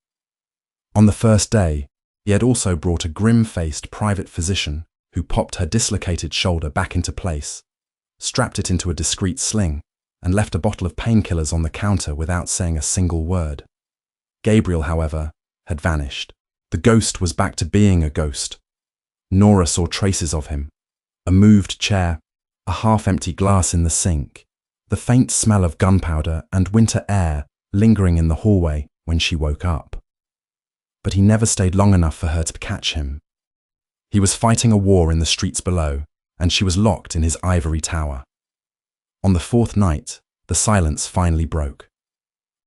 Speaker 1: On the first day, he had also brought a grim-faced private physician who popped her dislocated shoulder back into place, strapped it into a discreet sling, and left a bottle of painkillers on the counter without saying a single word. Gabriel, however, had vanished. The ghost was back to being a ghost. Nora saw traces of him. A moved chair, a half-empty glass in the sink, the faint smell of gunpowder and winter air lingering in the hallway when she woke up. But he never stayed long enough for her to catch him. He was fighting a war in the streets below, and she was locked in his ivory tower. On the 4th night, the silence finally broke.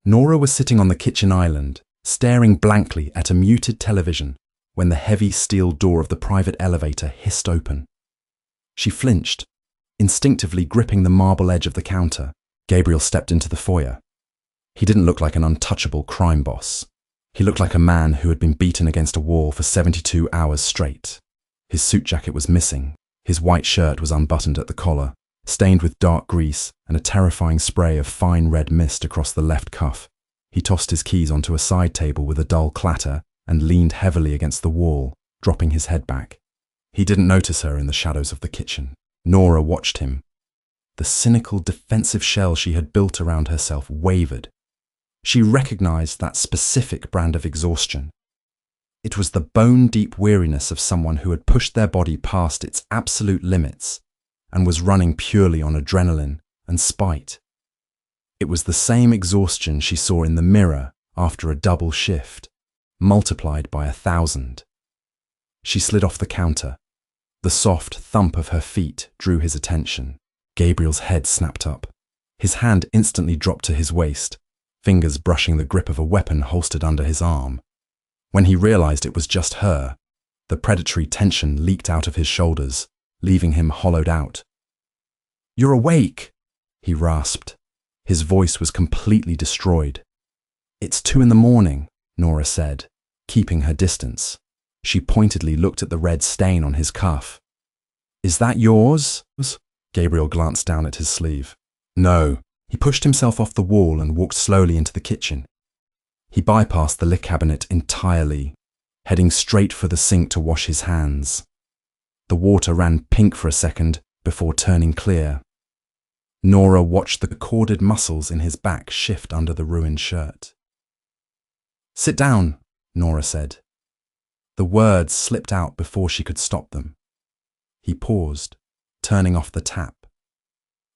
Speaker 1: Nora was sitting on the kitchen island, staring blankly at a muted television when the heavy steel door of the private elevator hissed open. She flinched, instinctively gripping the marble edge of the counter. Gabriel stepped into the foyer. He didn't look like an untouchable crime boss. He looked like a man who had been beaten against a wall for 72 hours straight. His suit jacket was missing. His white shirt was unbuttoned at the collar, stained with dark grease and a terrifying spray of fine red mist across the left cuff. He tossed his keys onto a side table with a dull clatter and leaned heavily against the wall, dropping his head back. He didn't notice her in the shadows of the kitchen. Nora watched him. The cynical, defensive shell she had built around herself wavered. She recognized that specific brand of exhaustion. It was the bone-deep weariness of someone who had pushed their body past its absolute limits and was running purely on adrenaline and spite. It was the same exhaustion she saw in the mirror after a double shift, multiplied by 1,000. She slid off the counter. The soft thump of her feet drew his attention. Gabriel's head snapped up. His hand instantly dropped to his waist, fingers brushing the grip of a weapon holstered under his arm. When he realized it was just her, the predatory tension leaked out of his shoulders, leaving him hollowed out. "You're awake," he rasped. His voice was completely destroyed. "It's 2 in the morning, Nora said, keeping her distance. She pointedly looked at the red stain on his cuff. "Is that yours?" Gabriel glanced down at his sleeve. "No." He pushed himself off the wall and walked slowly into the kitchen. He bypassed the lick cabinet entirely, heading straight for the sink to wash his hands. The water ran pink for a second before turning clear. Nora watched the corded muscles in his back shift under the ruined shirt. "Sit down," Nora said. The words slipped out before she could stop them. He paused, turning off the tap.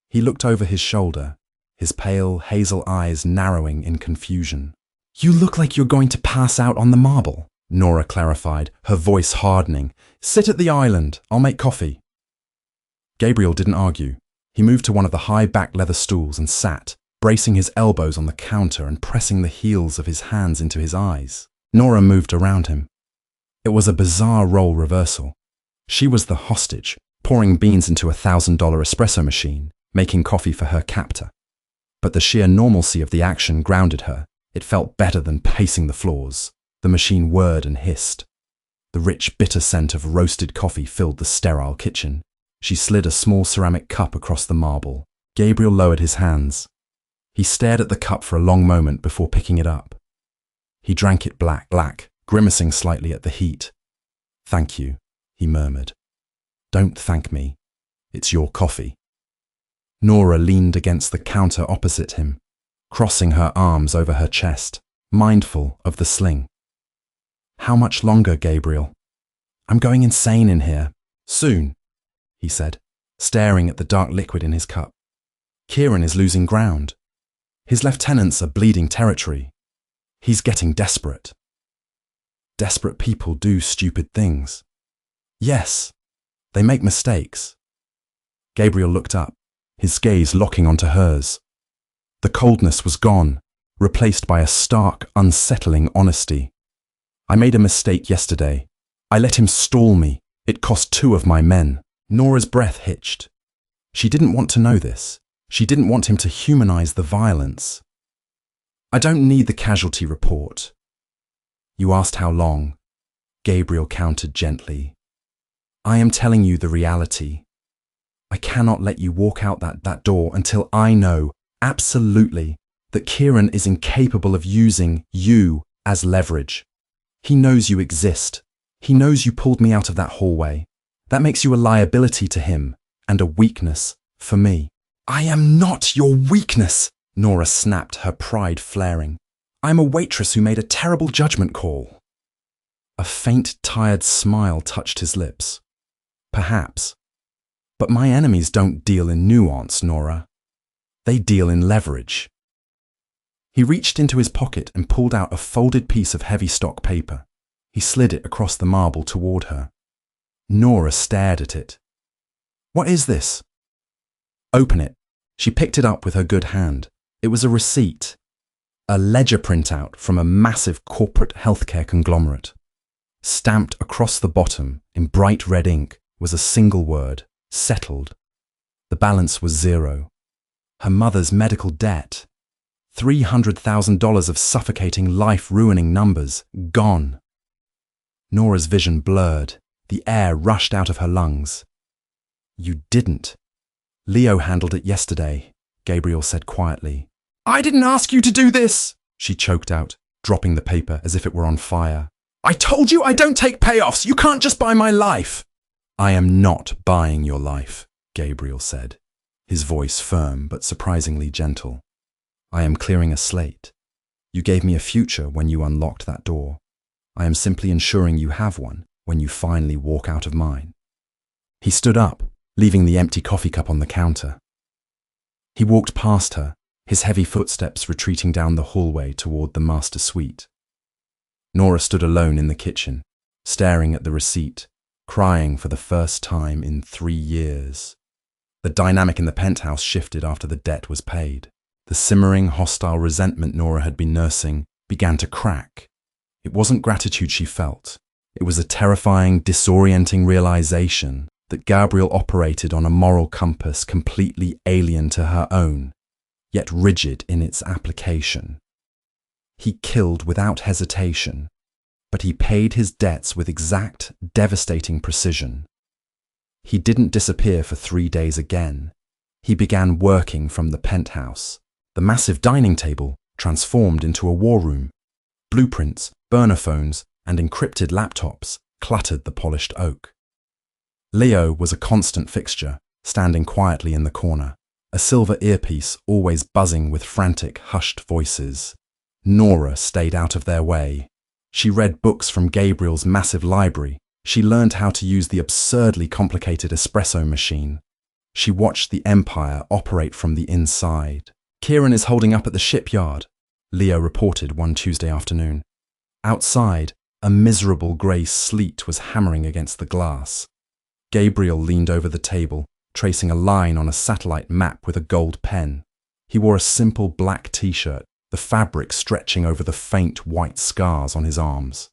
Speaker 1: He looked over his shoulder, his pale hazel eyes narrowing in confusion. "You look like you're going to pass out on the marble," Nora clarified, her voice hardening. "Sit at the island. I'll make coffee." Gabriel didn't argue. He moved to one of the high-back leather stools and sat, bracing his elbows on the counter and pressing the heels of his hands into his eyes. Nora moved around him. It was a bizarre role reversal. She was the hostage, pouring beans into a $1,000 espresso machine, making coffee for her captor. But the sheer normalcy of the action grounded her. It felt better than pacing the floors. The machine whirred and hissed. The rich, bitter scent of roasted coffee filled the sterile kitchen. She slid a small ceramic cup across the marble. Gabriel lowered his hands. He stared at the cup for a long moment before picking it up. He drank it black, grimacing slightly at the heat. "Thank you," he murmured. "Don't thank me. It's your coffee." Nora leaned against the counter opposite him. crossing her arms over her chest, mindful of the sling. "How much longer, Gabriel? I'm going insane in here." "Soon," he said, staring at the dark liquid in his cup. "Kieran is losing ground. His lieutenants are bleeding territory. He's getting desperate." "Desperate people do stupid things." "Yes, they make mistakes." Gabriel looked up, his gaze locking onto hers. The coldness was gone, replaced by a stark, unsettling honesty. "I made a mistake yesterday. I let him stall me. It cost 2 of my men." Nora's breath hitched. She didn't want to know this. She didn't want him to humanize the violence. "I don't need the casualty report." "You asked how long." Gabriel countered gently. "I am telling you the reality. I cannot let you walk out that door until I know, absolutely, that Kieran is incapable of using you as leverage. He knows you exist. He knows you pulled me out of that hallway. That makes you a liability to him and a weakness for me." "I am not your weakness," Nora snapped, her pride flaring. "I'm a waitress who made a terrible judgment call." A faint, tired smile touched his lips. "Perhaps. But my enemies don't deal in nuance, Nora. They deal in leverage." He reached into his pocket and pulled out a folded piece of heavy stock paper. He slid it across the marble toward her. Nora stared at it. "What is this?" "Open it." She picked it up with her good hand. It was a receipt, a ledger printout from a massive corporate healthcare conglomerate. Stamped across the bottom in bright red ink was a single word: settled. The balance was 0. Her mother's medical debt. $300,000 of suffocating, life-ruining numbers, gone. Nora's vision blurred. The air rushed out of her lungs. "You didn't." "Leo handled it yesterday," Gabriel said quietly. "I didn't ask you to do this," she choked out, dropping the paper as if it were on fire. "I told you I don't take payoffs. You can't just buy my life." "I am not buying your life," Gabriel said, his voice firm but surprisingly gentle. "I am clearing a slate. You gave me a future when you unlocked that door. I am simply ensuring you have one when you finally walk out of mine." He stood up, leaving the empty coffee cup on the counter. He walked past her, his heavy footsteps retreating down the hallway toward the master suite. Nora stood alone in the kitchen, staring at the receipt, crying for the first time in 3 years. The dynamic in the penthouse shifted after the debt was paid. The simmering, hostile resentment Nora had been nursing began to crack. It wasn't gratitude she felt. It was a terrifying, disorienting realization that Gabriel operated on a moral compass completely alien to her own, yet rigid in its application. He killed without hesitation, but he paid his debts with exact, devastating precision. He didn't disappear for 3 days again. He began working from the penthouse. The massive dining table transformed into a war room. Blueprints, burner phones, and encrypted laptops cluttered the polished oak. Leo was a constant fixture, standing quietly in the corner, a silver earpiece always buzzing with frantic, hushed voices. Nora stayed out of their way. She read books from Gabriel's massive library. She learned how to use the absurdly complicated espresso machine. She watched the empire operate from the inside. "Kieran is holding up at the shipyard," Leo reported one Tuesday afternoon. Outside, a miserable grey sleet was hammering against the glass. Gabriel leaned over the table, tracing a line on a satellite map with a gold pen. He wore a simple black t-shirt, the fabric stretching over the faint white scars on his arms.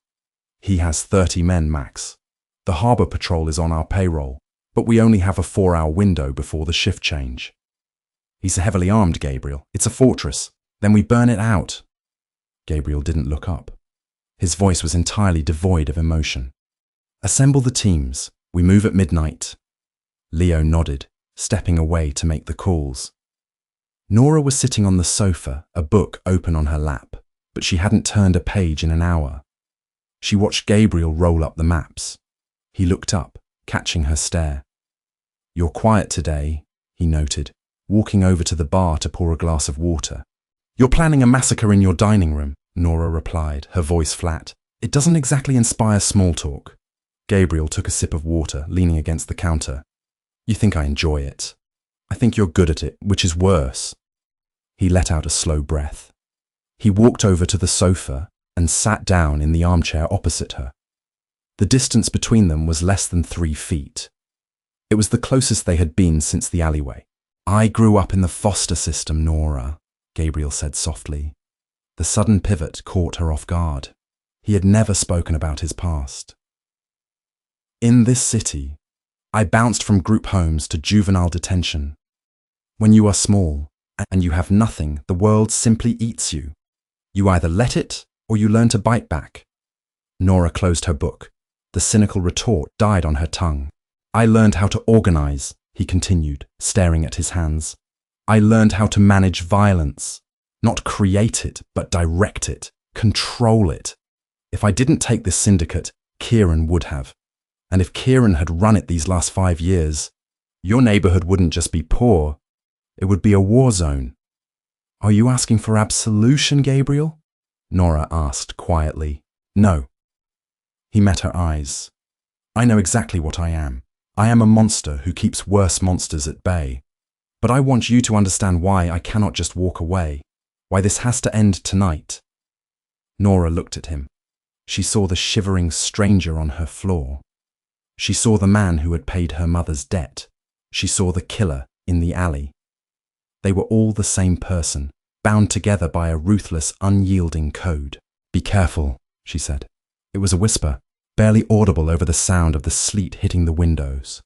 Speaker 1: "He has 30 men, Max. The harbour patrol is on our payroll, but we only have a 4-hour window before the shift change." "He's heavily armed, Gabriel. It's a fortress. Then we burn it out." Gabriel didn't look up. His voice was entirely devoid of emotion. "Assemble the teams. We move at midnight." Leo nodded, stepping away to make the calls. Nora was sitting on the sofa, a book open on her lap, but she hadn't turned a page in an hour. She watched Gabriel roll up the maps. He looked up, catching her stare. "You're quiet today," he noted, walking over to the bar to pour a glass of water. You're planning a massacre in your dining room, Nora replied, her voice flat. It doesn't exactly inspire small talk. Gabriel took a sip of water, leaning against the counter. You think I enjoy it. I think you're good at it, which is worse. He let out a slow breath. He walked over to the sofa and sat down in the armchair opposite her. The distance between them was less than 3 feet. It was the closest they had been since the alleyway. I grew up in the foster system, Nora, Gabriel said softly. The sudden pivot caught her off guard. He had never spoken about his past. In this city, I bounced from group homes to juvenile detention. When you are small and you have nothing, the world simply eats you. You either let it or you learn to bite back. Nora closed her book. The cynical retort died on her tongue. I learned how to organize, he continued, staring at his hands. I learned how to manage violence. Not create it, but direct it, control it. If I didn't take this syndicate, Kieran would have. And if Kieran had run it these last 5 years, your neighborhood wouldn't just be poor, it would be a war zone. Are you asking for absolution, Gabriel? Nora asked quietly. No. He met her eyes. I know exactly what I am. I am a monster who keeps worse monsters at bay. But I want you to understand why I cannot just walk away, why this has to end tonight. Nora looked at him. She saw the shivering stranger on her floor. She saw the man who had paid her mother's debt. She saw the killer in the alley. They were all the same person, bound together by a ruthless, unyielding code. Be careful, she said. It was a whisper, barely audible over the sound of the sleet hitting the windows.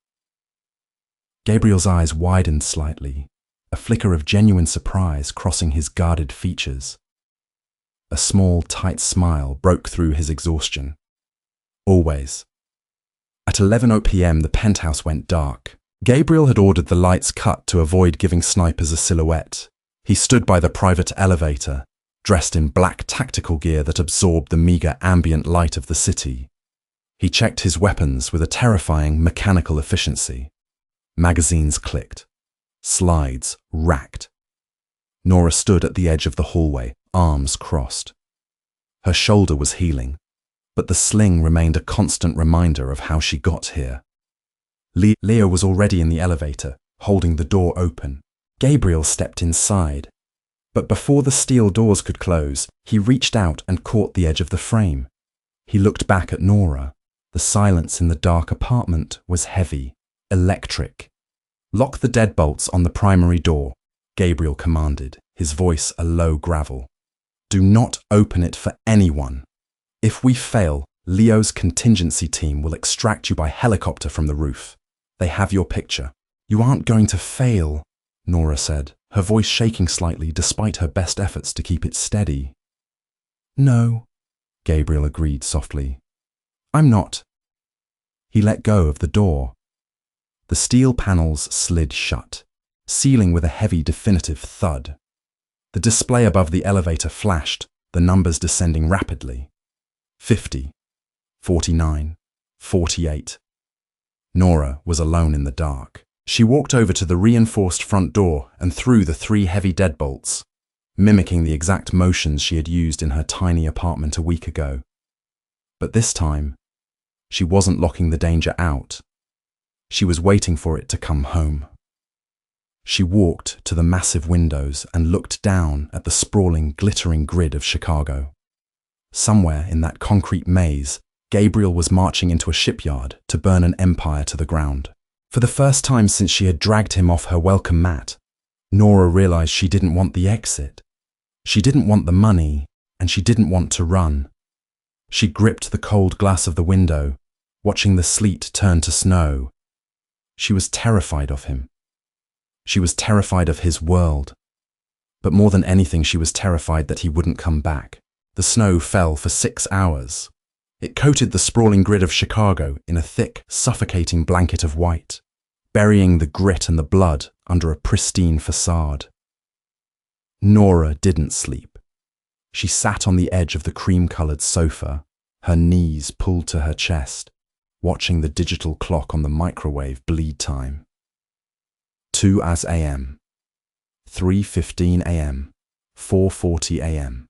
Speaker 1: Gabriel's eyes widened slightly, a flicker of genuine surprise crossing his guarded features. A small, tight smile broke through his exhaustion. Always. At 11:00 p.m. the penthouse went dark. Gabriel had ordered the lights cut to avoid giving snipers a silhouette. He stood by the private elevator, dressed in black tactical gear that absorbed the meager ambient light of the city. He checked his weapons with a terrifying mechanical efficiency. Magazines clicked. Slides racked. Nora stood at the edge of the hallway, arms crossed. Her shoulder was healing, but the sling remained a constant reminder of how she got here. Leo was already in the elevator, holding the door open. Gabriel stepped inside. But before the steel doors could close, he reached out and caught the edge of the frame. He looked back at Nora. The silence in the dark apartment was heavy, electric. Lock the deadbolts on the primary door, Gabriel commanded, his voice a low gravel. Do not open it for anyone. If we fail, Leo's contingency team will extract you by helicopter from the roof. They have your picture. You aren't going to fail, Nora said, her voice shaking slightly despite her best efforts to keep it steady. No, Gabriel agreed softly. I'm not. He let go of the door. The steel panels slid shut, sealing with a heavy, definitive thud. The display above the elevator flashed, the numbers descending rapidly. 50, 49, 48. Nora was alone in the dark. She walked over to the reinforced front door and threw the 3 heavy deadbolts, mimicking the exact motions she had used in her tiny apartment a week ago. But this time, she wasn't locking the danger out. She was waiting for it to come home. She walked to the massive windows and looked down at the sprawling, glittering grid of Chicago. Somewhere in that concrete maze, Gabriel was marching into a shipyard to burn an empire to the ground. For the first time since she had dragged him off her welcome mat, Nora realized she didn't want the exit. She didn't want the money, and she didn't want to run. She gripped the cold glass of the window, watching the sleet turn to snow. She was terrified of him. She was terrified of his world. But more than anything, she was terrified that he wouldn't come back. The snow fell for 6 hours. It coated the sprawling grid of Chicago in a thick, suffocating blanket of white, burying the grit and the blood under a pristine facade. Nora didn't sleep. She sat on the edge of the cream-colored sofa, her knees pulled to her chest, watching the digital clock on the microwave bleed time. 2 a.m. 3:15 a.m. 4:40 a.m.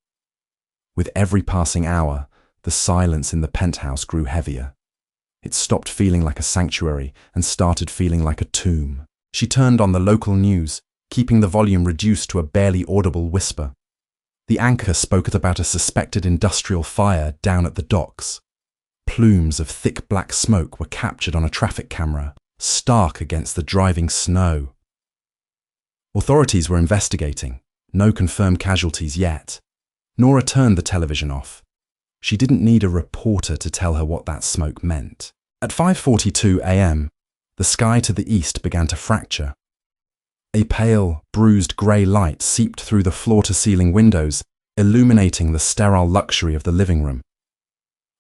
Speaker 1: With every passing hour, the silence in the penthouse grew heavier. It stopped feeling like a sanctuary and started feeling like a tomb. She turned on the local news, keeping the volume reduced to a barely audible whisper. The anchor spoke about a suspected industrial fire down at the docks. Plumes of thick black smoke were captured on a traffic camera, stark against the driving snow. Authorities were investigating. No confirmed casualties yet. Nora turned the television off. She didn't need a reporter to tell her what that smoke meant. At 5:42 a.m., the sky to the east began to fracture. A pale, bruised grey light seeped through the floor-to-ceiling windows, illuminating the sterile luxury of the living room.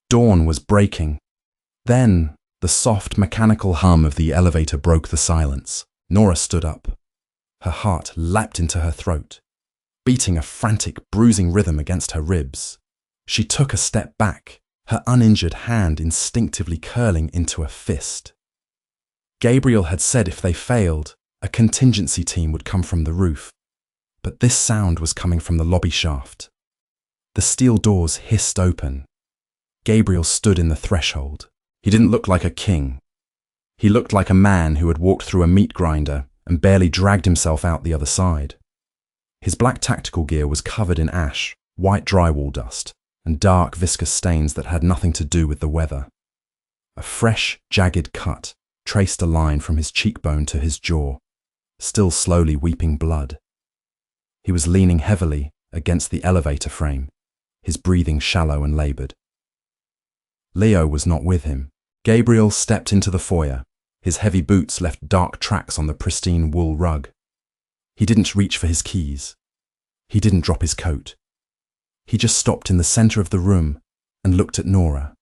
Speaker 1: Dawn was breaking. Then, the soft, mechanical hum of the elevator broke the silence. Nora stood up. Her heart leapt into her throat, beating a frantic, bruising rhythm against her ribs. She took a step back, her uninjured hand instinctively curling into a fist. Gabriel had said if they failed, a contingency team would come from the roof. But this sound was coming from the lobby shaft. The steel doors hissed open. Gabriel stood in the threshold. He didn't look like a king. He looked like a man who had walked through a meat grinder and barely dragged himself out the other side. His black tactical gear was covered in ash, white drywall dust, and dark viscous stains that had nothing to do with the weather. A fresh, jagged cut traced a line from his cheekbone to his jaw, still slowly weeping blood. He was leaning heavily against the elevator frame, his breathing shallow and laboured. Leo was not with him. Gabriel stepped into the foyer. His heavy boots left dark tracks on the pristine wool rug. He didn't reach for his keys. He didn't drop his coat. He just stopped in the centre of the room and looked at Nora.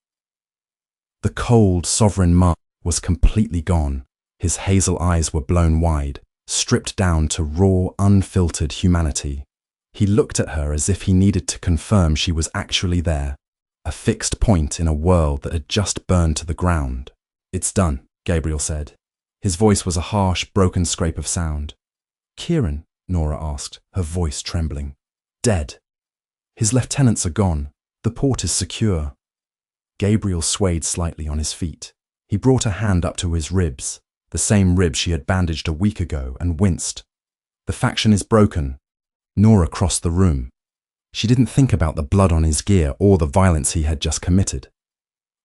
Speaker 1: The cold, sovereign Mark was completely gone. His hazel eyes were blown wide, stripped down to raw, unfiltered humanity. He looked at her as if he needed to confirm she was actually there, a fixed point in a world that had just burned to the ground. "It's done," Gabriel said. His voice was a harsh, broken scrape of sound. "Kieran?" Nora asked, her voice trembling. "Dead. His lieutenants are gone. The port is secure." Gabriel swayed slightly on his feet. He brought a hand up to his ribs, the same ribs she had bandaged a week ago, and winced. "The faction is broken." Nora crossed the room. She didn't think about the blood on his gear or the violence he had just committed.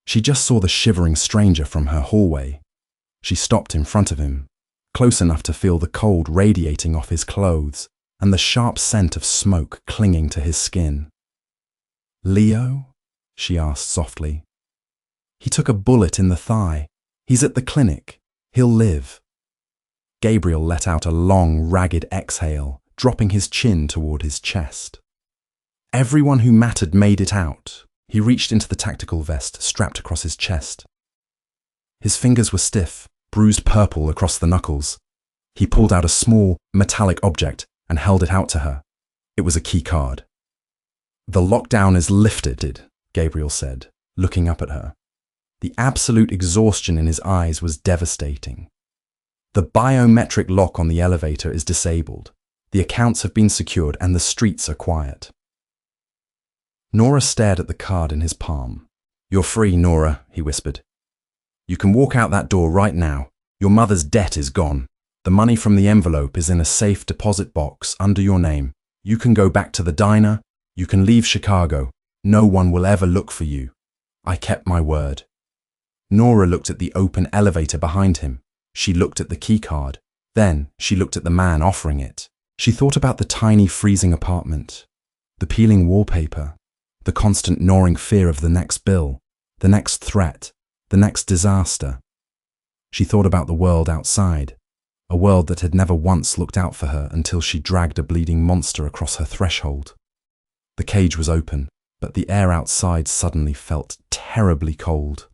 Speaker 1: She just saw the shivering stranger from her hallway. She stopped in front of him, close enough to feel the cold radiating off his clothes and the sharp scent of smoke clinging to his skin. "Leo?" she asked softly. "He took a bullet in the thigh. He's at the clinic. He'll live." Gabriel let out a long, ragged exhale, dropping his chin toward his chest. Everyone who mattered made it out. He reached into the tactical vest strapped across his chest. His fingers were stiff, bruised purple across the knuckles. He pulled out a small, metallic object and held it out to her. It was a key card. "The lockdown is lifted," Gabriel said, looking up at her. The absolute exhaustion in his eyes was devastating. "The biometric lock on the elevator is disabled. The accounts have been secured and the streets are quiet." Nora stared at the card in his palm. "You're free, Nora," he whispered. "You can walk out that door right now. Your mother's debt is gone. The money from the envelope is in a safe deposit box under your name. You can go back to the diner. You can leave Chicago. No one will ever look for you. I kept my word." Nora looked at the open elevator behind him. She looked at the key card. Then she looked at the man offering it. She thought about the tiny freezing apartment, the peeling wallpaper, the constant gnawing fear of the next bill, the next threat, the next disaster. She thought about the world outside, a world that had never once looked out for her until she dragged a bleeding monster across her threshold. The cage was open, but the air outside suddenly felt terribly cold.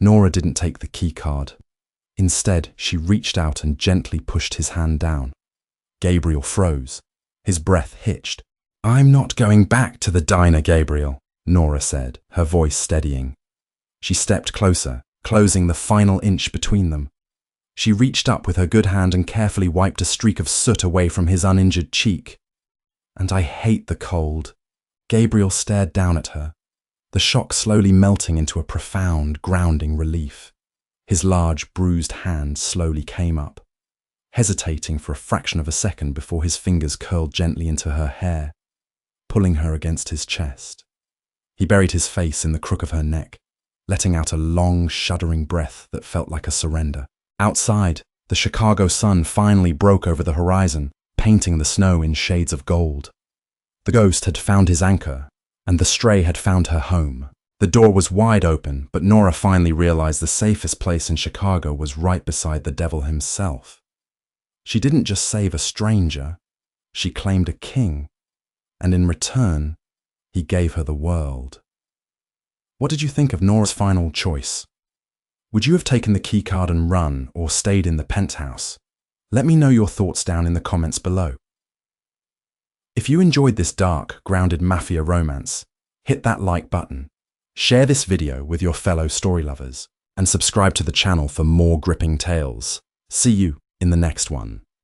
Speaker 1: Nora didn't take the key card. Instead, she reached out and gently pushed his hand down. Gabriel froze. His breath hitched. "I'm not going back to the diner, Gabriel," Nora said, her voice steadying. She stepped closer, closing the final inch between them. She reached up with her good hand and carefully wiped a streak of soot away from his uninjured cheek. And I hate the cold. Gabriel stared down at her, the shock slowly melting into a profound, grounding relief. His large, bruised hand slowly came up, hesitating for a fraction of a second before his fingers curled gently into her hair, pulling her against his chest. He buried his face in the crook of her neck, letting out a long, shuddering breath that felt like a surrender. Outside, the Chicago sun finally broke over the horizon, painting the snow in shades of gold. The ghost had found his anchor, and the stray had found her home. The door was wide open, but Nora finally realized the safest place in Chicago was right beside the devil himself. She didn't just save a stranger, she claimed a king, and in return, he gave her the world. What did you think of Nora's final choice? Would you have taken the keycard and run, or stayed in the penthouse? Let me know your thoughts down in the comments below. If you enjoyed this dark, grounded mafia romance, hit that like button, share this video with your fellow story lovers, and subscribe to the channel for more gripping tales. See you in the next one.